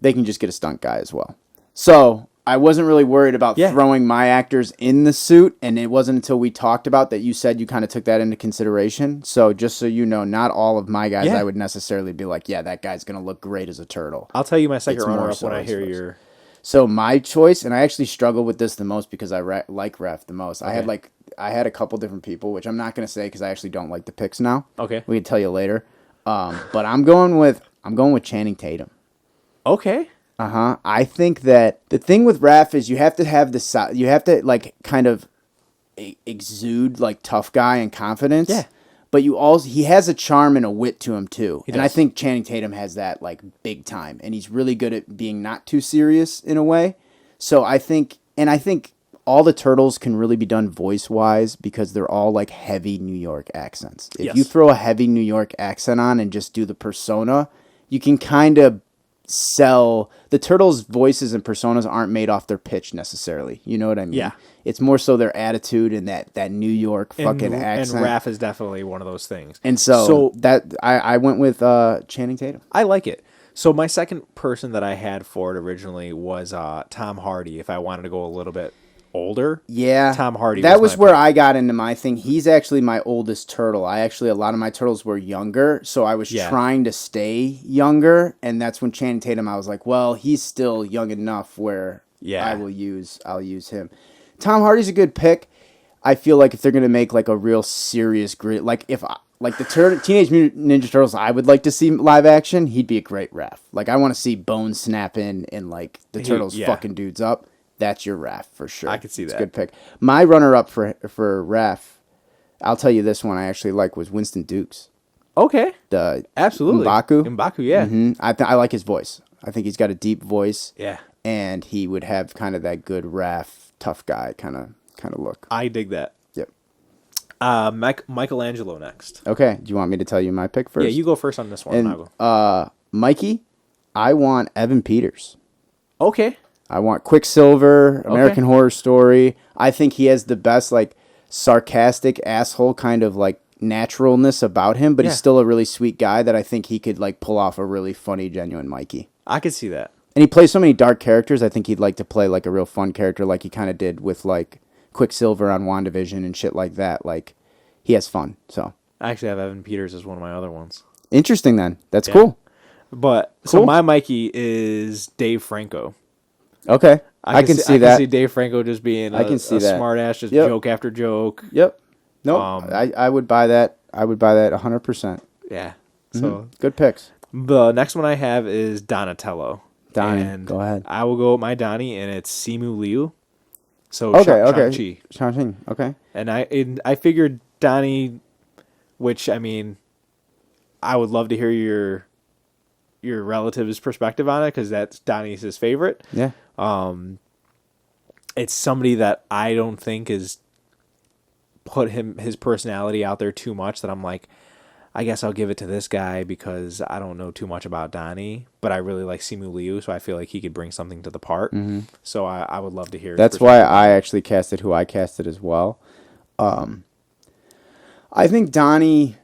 they can just get a stunt guy as well. So I wasn't really worried about throwing my actors in the suit, and it wasn't until we talked about that you said you kind of took that into consideration. So just so you know, not all of my guys I would necessarily be like, yeah, that guy's going to look great as a turtle.
I'll tell you my second runner-up when I hear your...
So my choice, and I actually struggle with this the most because I like Ref the most. Okay. I had a couple different people, which I'm not going to say because I actually don't like the picks now. Okay, we can tell you later. But I'm going with Channing Tatum.
Okay.
I think that the thing with Raph is you have to have you have to like kind of exude like tough guy and confidence.
Yeah.
But he has a charm and a wit to him too.
He
and I
does.
think Channing Tatum has that like big time, and he's really good at being not too serious in a way. So I think all the Turtles can really be done voice-wise because they're all like heavy New York accents. If
Yes.
you throw a heavy New York accent on and just do the persona, you can kind of sell. The Turtles' voices and personas aren't made off their pitch necessarily. You know what I mean?
Yeah.
It's more so their attitude and that New York fucking accent.
And Raph is definitely one of those things.
And so that I went with Channing Tatum.
I like it. So my second person that I had for it originally was Tom Hardy. If I wanted to go a little bit older,
Yeah,
Tom Hardy.
That was
my
where
pick.
I got into my thing. He's actually my oldest turtle. A lot of my turtles were younger, so I was trying to stay younger, and that's when Channing Tatum. I was like, well, he's still young enough where I'll use him. Tom Hardy's a good pick. I feel like if they're gonna make like a real serious grit, like if the Teenage Mutant Ninja Turtles, I would like to see live action. He'd be a great Raph. Like I want to see bones snapping and like the turtles fucking dudes up. That's your Raph for sure.
I could see
it's
that.
a good pick. My runner-up for Raph, I'll tell you this one I actually like was Winston Dukes.
Okay.
The
Absolutely.
M'Baku,
yeah.
Mm-hmm. I like his voice. I think he's got a deep voice.
Yeah.
And he would have kind of that good Raph, tough guy kind of look.
I dig that.
Yep.
Michelangelo next.
Okay. Do you want me to tell you my pick first?
Yeah, you go first on this one.
And
I'll go.
Mikey, I want Evan Peters.
Okay.
I want Quicksilver, American Horror Story. I think he has the best, like, sarcastic asshole kind of, like, naturalness about him, but he's still a really sweet guy that I think he could, like, pull off a really funny, genuine Mikey.
I could see that.
And he plays so many dark characters, I think he'd like to play, like, a real fun character like he kind of did with, like, Quicksilver on WandaVision and shit like that. Like, he has fun, so.
I actually have Evan Peters as one of my other ones.
Interesting, then. That's cool.
But, so my Mikey is Dave Franco.
Okay, I can see that.
I can see Dave Franco just being a smart ass, just joke after joke.
Yep. No, I would buy that. I would buy that 100%.
Yeah. So
good picks.
The next one I have is Donatello.
Donnie,
and
go ahead.
I will go with my Donnie, and it's Simu Liu. So
Shang-Chi.
Shang-Chi.
Okay.
And I figured Donnie, which I mean, I would love to hear your relative's perspective on it because that's Donnie's his favorite.
Yeah.
It's somebody that I don't think is put his personality out there too much that I'm like, I guess I'll give it to this guy because I don't know too much about Donnie, but I really like Simu Liu, so I feel like he could bring something to the part. Mm-hmm. So I would love to hear.
That's why I actually casted who I casted as well. I think Donnie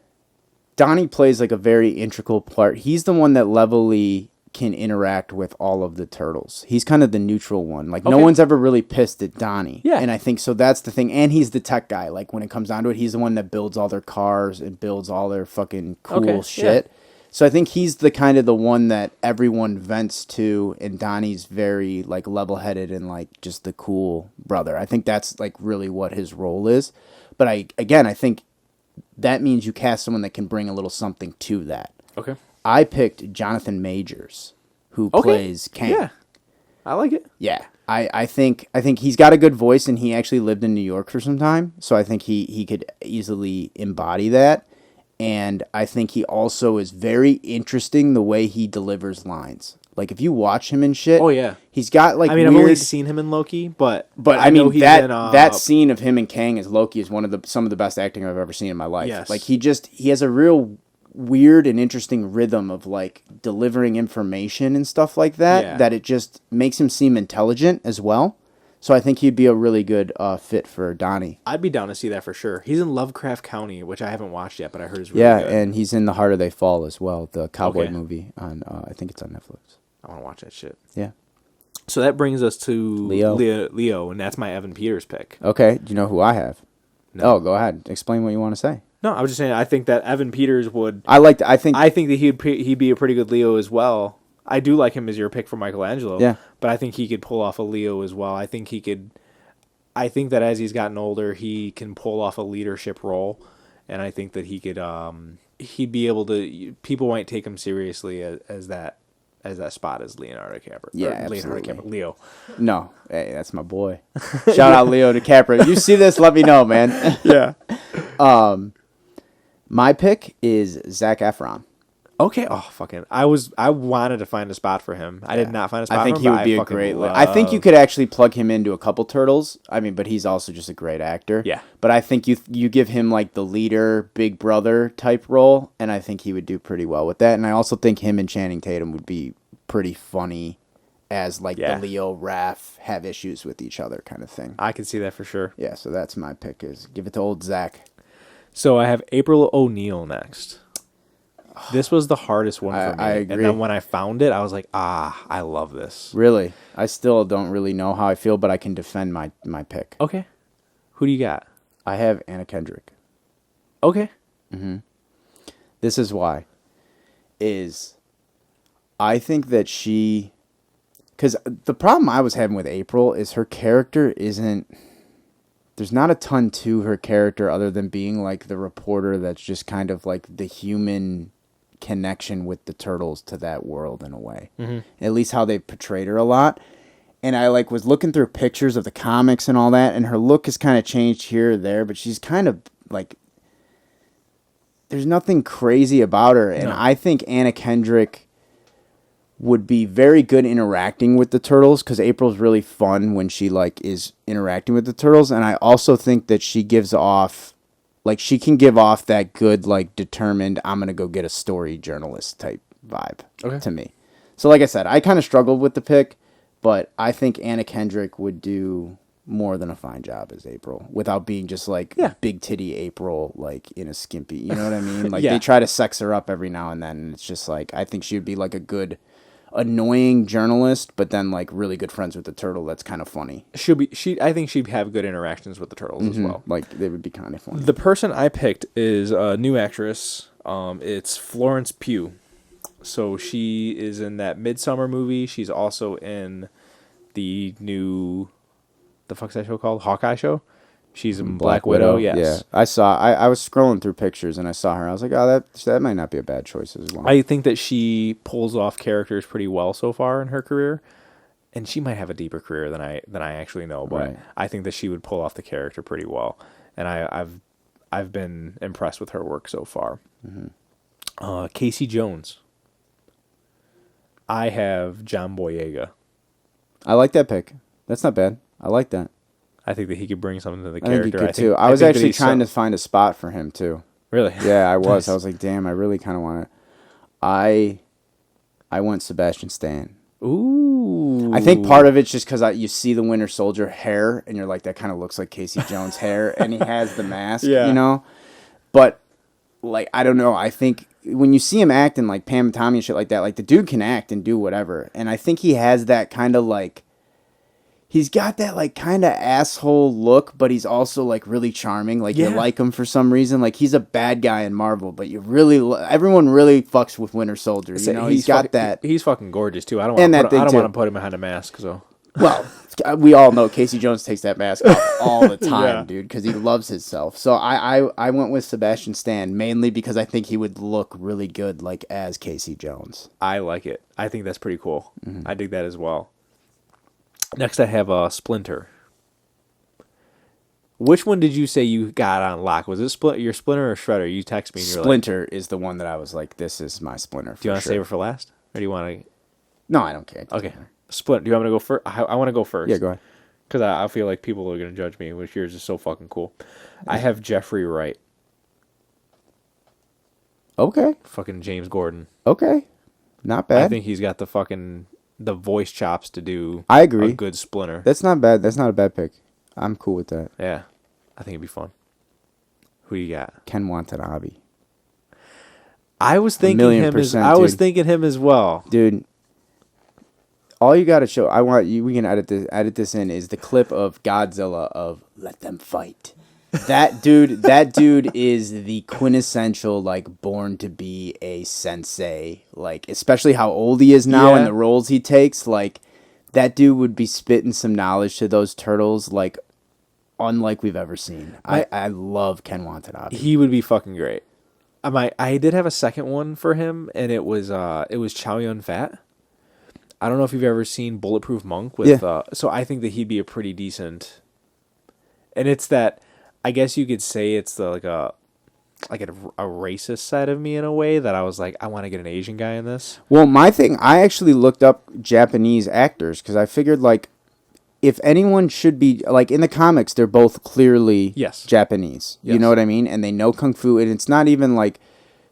plays like a very integral part. He's the one that levelly can interact with all of the turtles. He's kind of the neutral one. Like no one's ever really pissed at Donnie.
Yeah.
And I think so that's the thing. And he's the tech guy. Like when it comes down to it, he's the one that builds all their cars and builds all their fucking cool shit. Yeah. So I think he's the kind of the one that everyone vents to, and Donnie's very like level-headed and like just the cool brother. I think that's like really what his role is. But I think that means you cast someone that can bring a little something to that.
Okay.
I picked Jonathan Majors, who plays Kang.
Yeah, I like it.
Yeah, I think he's got a good voice, and he actually lived in New York for some time, so I think he could easily embody that. And I think he also is very interesting the way he delivers lines. Like if you watch him and shit, he's got like.
I mean, I've only seen him in Loki, but
I mean that scene of him and Kang as Loki is some of the best acting I've ever seen in my life.
Yes.
Like he has a real weird and interesting rhythm of like delivering information and stuff like that that it just makes him seem intelligent as well. So I think he'd be a really good fit for Donnie.
I'd be down to see that for sure. He's in Lovecraft County, which I haven't watched yet, but I heard is really good.
And he's in The Harder They Fall as well, the cowboy movie on I think it's on Netflix.
I want to watch that shit.
Yeah.
So that brings us to
Leo,
and that's my Evan Peters pick.
Okay. Do you know who I have?
No.
Oh, go ahead. Explain what you want to say.
No, I was just saying. I think that Evan Peters would.
I think
that he'd be a pretty good Leo as well. I do like him as your pick for Michelangelo.
Yeah.
But I think he could pull off a Leo as well. I think that as he's gotten older, he can pull off a leadership role, and I think that he could. He'd be able to. People might take him seriously as that spot as Leonardo DiCaprio.
Yeah,
Leonardo
absolutely.
DiCaprio. Leo.
No, hey, that's my boy. Shout out Leo DiCaprio. You see this? Let me know, man.
Yeah.
My pick is Zac Efron.
Okay. Oh, fucking. I wanted to find a spot for him. I did not find a spot
I think
for him.
he
but
would be a
fucking
great.
love-
I think you could actually plug him into a couple Turtles. I mean, but he's also just a great actor.
Yeah.
But I think you give him like the leader, big brother type role, and I think he would do pretty well with that. And I also think him and Channing Tatum would be pretty funny as like
Yeah.
the Leo Raph have issues with each other kind of thing.
I can see that for sure.
Yeah, so that's my pick. Is give it to old Zach.
So I have April O'Neil next. This was the hardest one for me.
I agree.
And then when I found it, I was like, I love this.
Really, I still don't really know how I feel, but I can defend my pick.
Okay. Who do you got?
I have Anna Kendrick.
Okay.
This is why. I think that because the problem I was having with April is her character there's not a ton to her character other than being like the reporter that's just kind of like the human connection with the turtles to that world in a way. At least how they portrayed her a lot. And I like was looking through pictures of the comics and all that, and her look has kind of changed here or there, but she's kind of like, there's nothing crazy about her. And I think Anna Kendrick would be very good interacting with the turtles because April's really fun when she like is interacting with the turtles. And I also think that she gives off, like she can give off that good, like determined, I'm going to go get a story journalist type vibe to me. So like I said, I kind of struggled with the pick, but I think Anna Kendrick would do more than a fine job as April without being just like big titty April, like in a skimpy, you know what I mean? Like they try to sex her up every now and then. And it's just like, I think she would be like a good, annoying journalist, but then like really good friends with the turtle. That's kind of funny.
I think she'd have good interactions with the turtles as well.
Like they would be kind of funny.
The person I picked is a new actress. It's Florence Pugh. So she is in that Midsummer movie. She's also in the new, the fuck's that show called? Hawkeye show. She's in Black Widow. Yes.
Yeah, I was scrolling through pictures and I saw her. I was like, oh, that might not be a bad choice as well.
I think that she pulls off characters pretty well so far in her career, and she might have a deeper career than I actually know. But
Right.
I think that she would pull off the character pretty well, and I've been impressed with her work so far. Casey Jones. I have John Boyega.
I like that pick. That's not bad. I like that.
I think that he could bring something to the
I think
character.
he could too. I was
think that
actually
he's
trying to find a spot for him too.
Really?
Yeah, I was.
Nice.
I was like, damn, I really kind of want it. I went Sebastian Stan.
Ooh.
I think part of it's just because you see the Winter Soldier hair, and you're like, that kind of looks like Casey Jones' hair, and he has the mask, you know? But, like, I don't know. I think when you see him acting like Pam and Tommy and shit like that, like, the dude can act and do whatever. And I think he has that kind of, like, he's got that, like, kind of asshole look, but he's also, like, really charming. Like, you like him for some reason. Like, he's a bad guy in Marvel, but you really, everyone really fucks with Winter Soldier. You know, he's got that.
He's fucking gorgeous, too. I don't want to put him behind a mask, so.
Well, we all know Casey Jones takes that mask off all the time, dude, because he loves himself. So I went with Sebastian Stan, mainly because I think he would look really good, like, as Casey Jones.
I like it. I think that's pretty cool. I dig that as well. Next, I have Splinter. Which one did you say you got on lock? Was it your Splinter or Shredder? You text me. And you're
Splinter is the one that I was like, this is my Splinter.
Do you want to save it for last, or do you want to?
No, I don't care.
Okay, Splinter. Do you want me to go first? I want to go first.
Yeah, go ahead.
Because I feel like people are going to judge me, which yours is so fucking cool. I have Jeffrey Wright.
Okay.
Fucking James Gordon.
Okay. Not bad.
I think he's got the voice chops to do.
I agree.
A good Splinter.
That's not bad. That's not a bad pick. I'm cool with that.
Yeah, I think it'd be fun. Who you got?
Ken Watanabe.
I was thinking him was thinking him as well,
dude. All you got to show, I want you. We can edit this in. Is the clip of Godzilla of "Let Them Fight." That dude is the quintessential, like, born to be a sensei. Like, especially how old he is now and the roles he takes. Like, that dude would be spitting some knowledge to those turtles, like, unlike we've ever seen. I love Ken Watanabe.
He would be fucking great. I did have a second one for him, and it was Chow Yun Fat. I don't know if you've ever seen Bulletproof Monk with so I think that he'd be a pretty decent. And it's that I guess you could say it's a racist side of me in a way that I was like, I want to get an Asian guy in this.
Well, my thing, I actually looked up Japanese actors because I figured, like, if anyone should be, like, in the comics, they're both clearly Japanese.
Yes.
You know what I mean? And they know Kung Fu, and it's not even, like,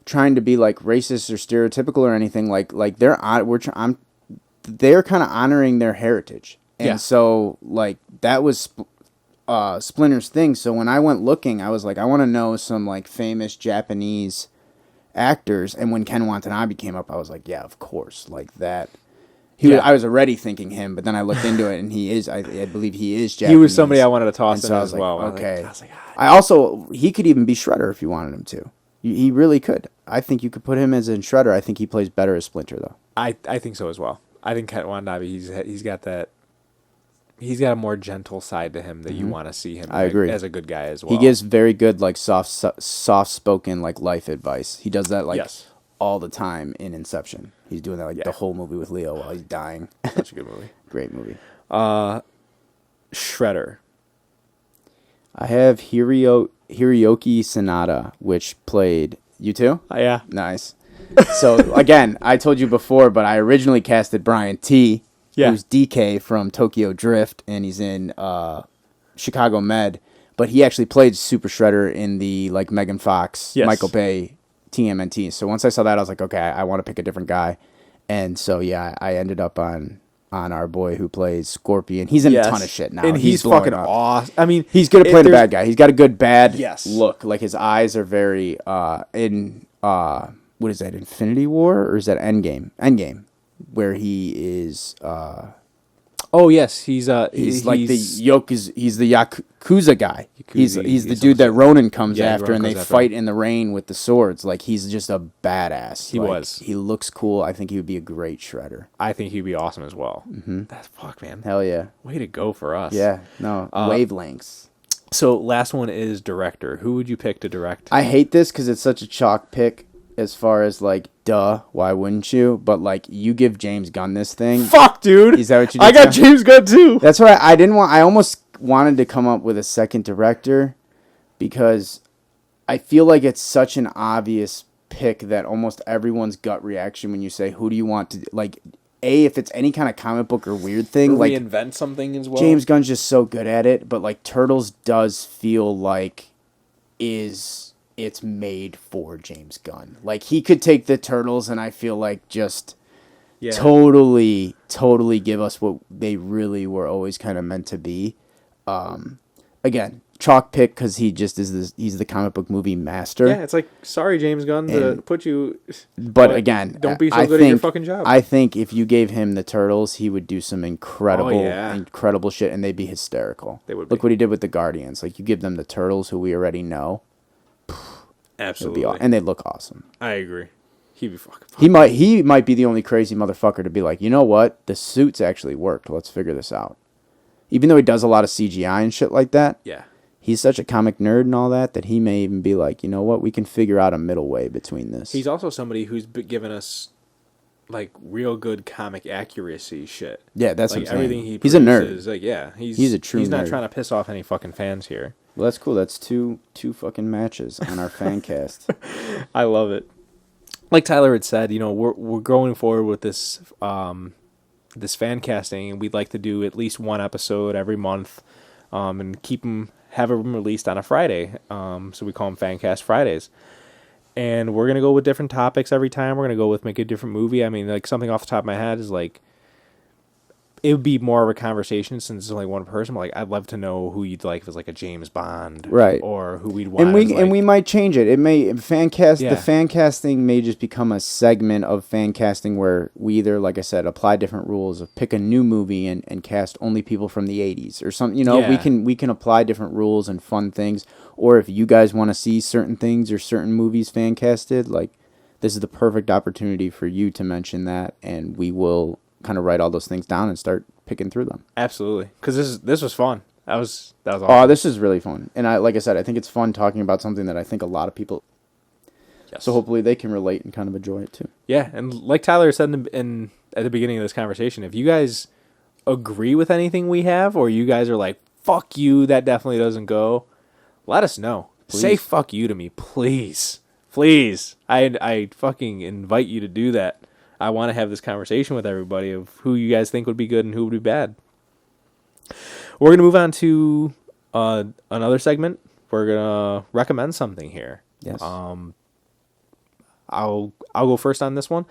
trying to be, like, racist or stereotypical or anything. Like they're kind of honoring their heritage. And so, like, that was Splinter's thing. So when I went looking, I was like, I want to know some, like, famous Japanese actors. And when Ken Watanabe came up, I was like, yeah, of course, like that. I was already thinking him, but then I looked into it, and he is. I believe he is Japanese.
He was somebody I wanted to toss in
so
as well.
Okay. I also, he could even be Shredder if you wanted him to. He really could. I think you could put him as in Shredder. I think he plays better as Splinter, though.
I think so as well. I think Ken Watanabe, he's got that. He's got a more gentle side to him that you want to see him.
I agree.
As a good guy as well.
He gives very good, like, soft-spoken, like, life advice. He does that, like, all the time in Inception. He's doing that, like, the whole movie with Leo while he's dying.
Such a good movie.
Great movie.
Shredder.
I have Hiroyuki Sanada, which played... You too?
Yeah.
Nice. So, again, I told you before, but I originally casted Brian T., who's DK from Tokyo Drift, and he's in Chicago Med, but he actually played Super Shredder in the, like, Megan Fox, Michael Bay TMNT. So once I saw that, I was like, okay, I want to pick a different guy. And so, yeah, I ended up on our boy who plays Scorpion. He's in a ton of shit now.
And he's fucking awesome. I mean,
he's good at playing a bad guy. He's got a good bad
look.
Like, his eyes are very what is that, Infinity War, or is that Endgame? Endgame, where he is
oh yes, he's
like he's the Yakuza guy. He's the dude that Ronin comes after, and they fight in the rain with the swords. Like, he's just a badass. He looks cool. I think he would be a great Shredder.
I think he'd be awesome as well. That's fuck, man.
Hell yeah.
Way to go for us.
Yeah. No, wavelengths.
So last one is director. Who would you pick to direct?
I hate this because it's such a chalk pick as far as, like, duh, why wouldn't you? But, like, you give James Gunn this thing.
Fuck, dude.
Is that what you did?
I got James Gunn too.
That's why I didn't want. I almost wanted to come up with a second director because I feel like it's such an obvious pick that almost everyone's gut reaction when you say, who do you want to, like, if it's any kind of comic book or weird thing, like,
reinvent something as well.
James Gunn's just so good at it, but, like, Turtles does feel like it's made for James Gunn. Like, he could take the Turtles and I feel like just totally give us what they really were always kind of meant to be. Again, chalk pick because he's the comic book movie master.
Yeah, it's like, sorry, James Gunn, to put you...
But again...
Don't be so good at your fucking job.
I think if you gave him the Turtles, he would do some incredible shit, and they'd be hysterical.
They would be.
Look what he did with the Guardians. Like, you give them the Turtles, who we already know...
Absolutely.
And they look awesome.
I agree. He'd be fucking
fun. He might be the only crazy motherfucker to be like, you know what? The suits actually worked. Let's figure this out. Even though he does a lot of CGI and shit like that.
Yeah.
He's such a comic nerd and all that he may even be like, you know what? We can figure out a middle way between this.
He's also somebody who's given us, like, real good comic accuracy shit.
Yeah, that's
like,
what I'm saying.
Everything
He's a nerd.
Like, yeah,
he's a true nerd.
He's not trying to piss off any fucking fans here.
Well, that's cool. That's two fucking matches on our fan cast.
I love it. Like Tyler had said, you know, we're going forward with this this fan casting, and we'd like to do at least one episode every month, and have them released on a Friday. So we call them Fan Cast Fridays. And we're gonna go with different topics every time. We're gonna go with make a different movie. I mean, like, something off the top of my head is like, it would be more of a conversation since it's only one person. But, like, I'd love to know who you'd like if it's like a James Bond,
right?
Or who we'd want.
And we might change it. It may the fan casting may just become a segment of fan casting where we either, like I said, apply different rules of pick a new movie and cast only people from the 80s or something. You know, we can apply different rules and fun things. Or if you guys want to see certain things or certain movies fan casted, like, this is the perfect opportunity for you to mention that, and we will kind of write all those things down and start picking through them.
Absolutely, because this was fun. That was awesome.
Oh, this is really fun, and like I said, I think it's fun talking about something that I think a lot of people. Yes. So hopefully they can relate and kind of enjoy it too.
Yeah, and like Tyler said in at the beginning of this conversation, if you guys agree with anything we have, or you guys are like, fuck you, that definitely doesn't go, let us know.
Please.
Say fuck you to me, please. Please. I fucking invite you to do that. I want to have this conversation with everybody of who you guys think would be good and who would be bad. We're going to move on to another segment. We're going to recommend something here.
Yes.
I'll go first on this one.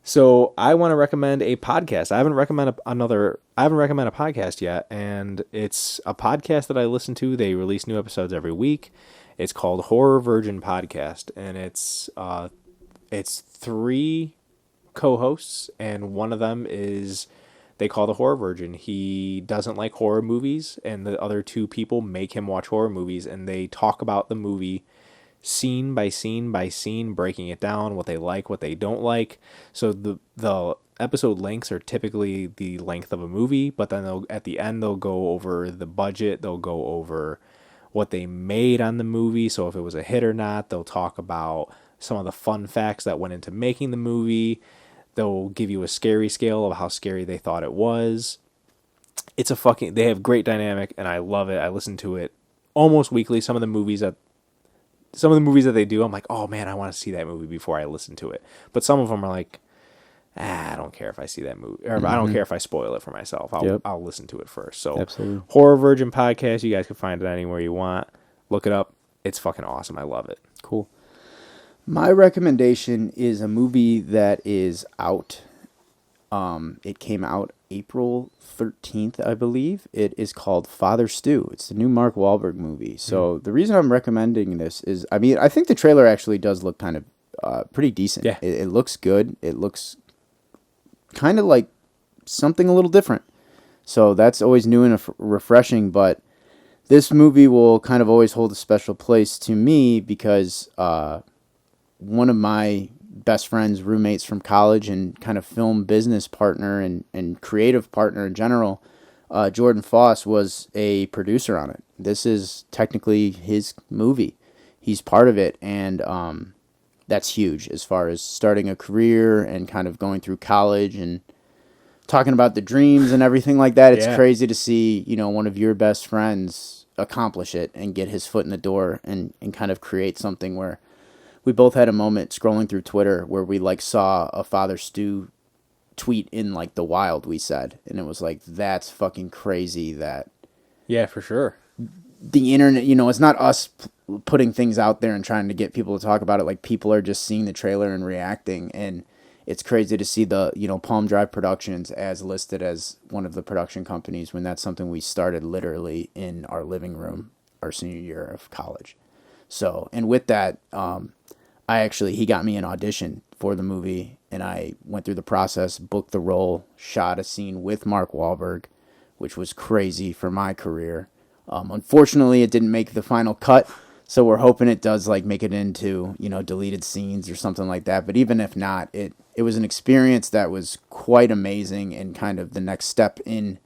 So I want to recommend a podcast. I haven't recommended a podcast yet, and it's a podcast that I listen to. They release new episodes every week. It's called Horror Virgin Podcast, and it's 3 co-hosts, and one of them is they call the Horror Virgin. He doesn't like horror movies, and the other 2 people make him watch horror movies, and they talk about the movie scene by scene by scene, breaking it down, what they like, what they don't like. So the episode lengths are typically the length of a movie, but then at the end they'll go over the budget, they'll go over what they made on the movie, so if it was a hit or not. They'll talk about some of the fun facts that went into making the movie. They'll give you a scary scale of how scary they thought it was. They have great dynamic, and I love it. I listen to it almost weekly. Some of the movies that they do, I'm like, oh man, I want to see that movie before I listen to it. But some of them are like, I don't care if I see that movie, or I don't care if I spoil it for myself. I'll listen to it first. So
Absolutely.
Horror Virgin Podcast, you guys can find it anywhere you want. Look it up. It's fucking awesome. I love it.
Cool. My recommendation is a movie that is out. It came out April 13th, I believe. It is called Father Stew. It's the new Mark Wahlberg movie. So the reason I'm recommending this is, I mean, I think the trailer actually does look kind of pretty decent.
Yeah.
It looks good. It looks kind of like something a little different. So that's always new and refreshing, but this movie will kind of always hold a special place to me because one of my best friends, roommates from college, and kind of film business partner and creative partner in general, Jordan Foss, was a producer on it. This is technically his movie. He's part of it, and that's huge as far as starting a career and kind of going through college and talking about the dreams and everything like that. It's crazy to see, one of your best friends accomplish it and get his foot in the door and kind of create something where we both had a moment scrolling through Twitter where we saw a Father Stew tweet in the wild, we said. And it was that's fucking crazy that...
Yeah, for sure.
The internet, it's not us putting things out there and trying to get people to talk about it. People are just seeing the trailer and reacting. And it's crazy to see the, Palm Drive Productions as listed as one of the production companies when that's something we started literally in our living room our senior year of college. So, and with that, he got me an audition for the movie, and I went through the process, booked the role, shot a scene with Mark Wahlberg, which was crazy for my career. Unfortunately, it didn't make the final cut, so we're hoping it does make it into, deleted scenes or something like that. But even if not, it was an experience that was quite amazing and kind of the next step in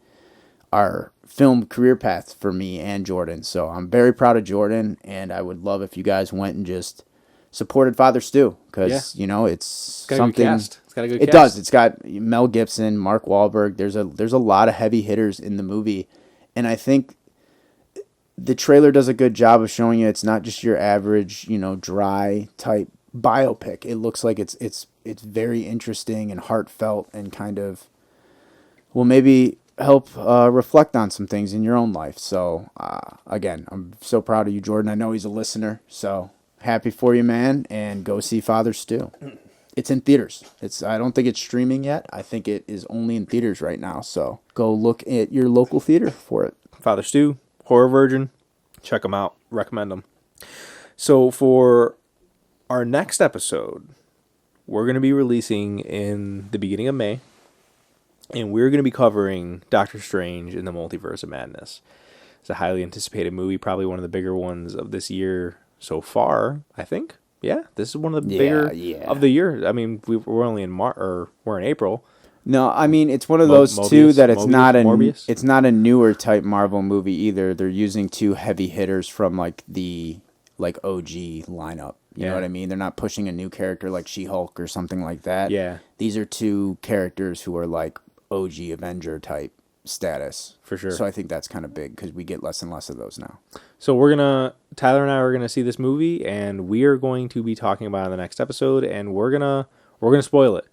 our film career path for me and Jordan. So I'm very proud of Jordan, and I would love if you guys went and just supported Father Stew, because it's
got
something.
It's got a good
it
cast.
Does. It's got Mel Gibson, Mark Wahlberg. There's a lot of heavy hitters in the movie, and I think the trailer does a good job of showing you it's not just your average, dry type biopic. It looks like it's very interesting and heartfelt and kind of will maybe help reflect on some things in your own life. So again, I'm so proud of you, Jordan. I know he's a listener, so happy for you, man, and go see Father Stew. It's in theaters. I don't think it's streaming yet. I think it is only in theaters right now, so go look at your local theater for it.
Father Stew, Horror Virgin, check them out. Recommend them. So for our next episode, we're going to be releasing in the beginning of May, and we're going to be covering Doctor Strange in the Multiverse of Madness. It's a highly anticipated movie, probably one of the bigger ones of this year so far, I think. Yeah, this is one of the bigger of the year. I mean, we're only in March, or we're in April.
No, I mean, it's one of those two that it's not a newer type Marvel movie either. They're using 2 heavy hitters from the OG lineup. You know what I mean? They're not pushing a new character like She-Hulk or something like that.
Yeah.
These are two characters who are like OG Avenger type status.
For sure.
So I think that's kind of big because we get less and less of those now.
So Tyler and I are gonna see this movie, and we are going to be talking about it in the next episode, and we're gonna spoil it.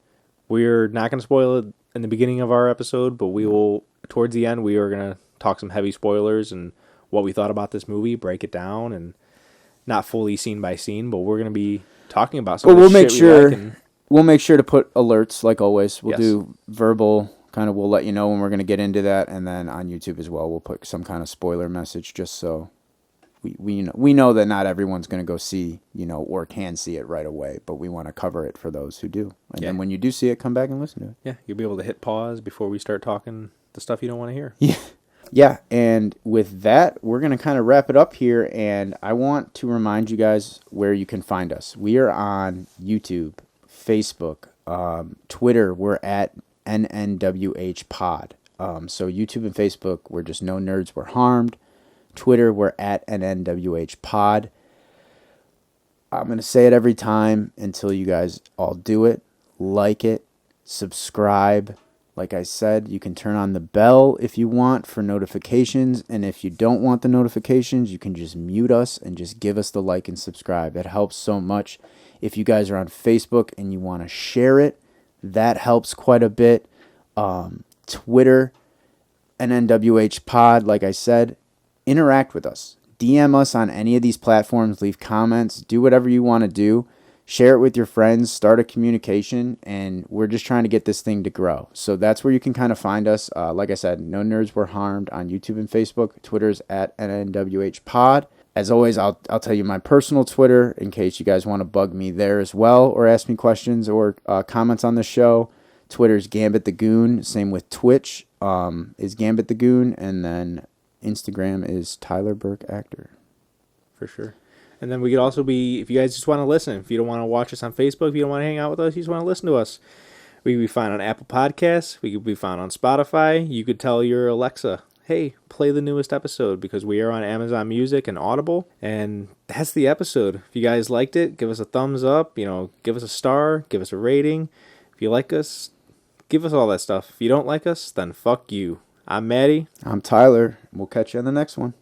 We're not gonna spoil it in the beginning of our episode, but we will towards the end. We are gonna talk some heavy spoilers and what we thought about this movie, break it down, and not fully scene by scene, but we're gonna be talking about some.
But
of the
we'll make
shit
sure we'll make sure to put alerts like always. We'll
Yes.
do verbal. Kind of, we'll let you know when we're going to get into that, and then on YouTube as well, we'll put some kind of spoiler message just so we know that not everyone's going to go see, or can see it right away, but we want to cover it for those who do. And then when you do see it, come back and listen to it.
Yeah, you'll be able to hit pause before we start talking the stuff you don't want to hear.
Yeah. Yeah, and with that, we're going to kind of wrap it up here, and I want to remind you guys where you can find us. We are on YouTube, Facebook, Twitter, we're at NNWH Pod. So YouTube and Facebook, we're just No Nerds Were Harmed. Twitter, we're at NNWH Pod. I'm going to say it every time until you guys all do it. Like it, subscribe. Like I said, you can turn on the bell if you want for notifications. And if you don't want the notifications, you can just mute us and just give us the like and subscribe. It helps so much. If you guys are on Facebook and you want to share it, that helps quite a bit. Twitter, NNWH Pod, like I said, interact with us. DM us on any of these platforms. Leave comments. Do whatever you want to do. Share it with your friends. Start a communication. And we're just trying to get this thing to grow. So that's where you can kind of find us. Like I said, No Nerds Were Harmed on YouTube and Facebook. Twitter's at NNWH Pod. As always, I'll tell you my personal Twitter in case you guys want to bug me there as well or ask me questions or comments on the show. Twitter's Gambit the Goon. Same with Twitch is Gambit the Goon. And then Instagram is Tyler Burke Actor.
For sure. And then we could also be, if you guys just want to listen, if you don't want to watch us on Facebook, if you don't want to hang out with us, you just want to listen to us, we could be found on Apple Podcasts. We could be found on Spotify. You could tell your Alexa, hey, play the newest episode, because we are on Amazon Music and Audible. And that's the episode. If you guys liked it, give us a thumbs up, give us a star, give us a rating. If you like us, give us all that stuff. If you don't like us, then fuck you. I'm Matty.
I'm Tyler. We'll catch you on the next one.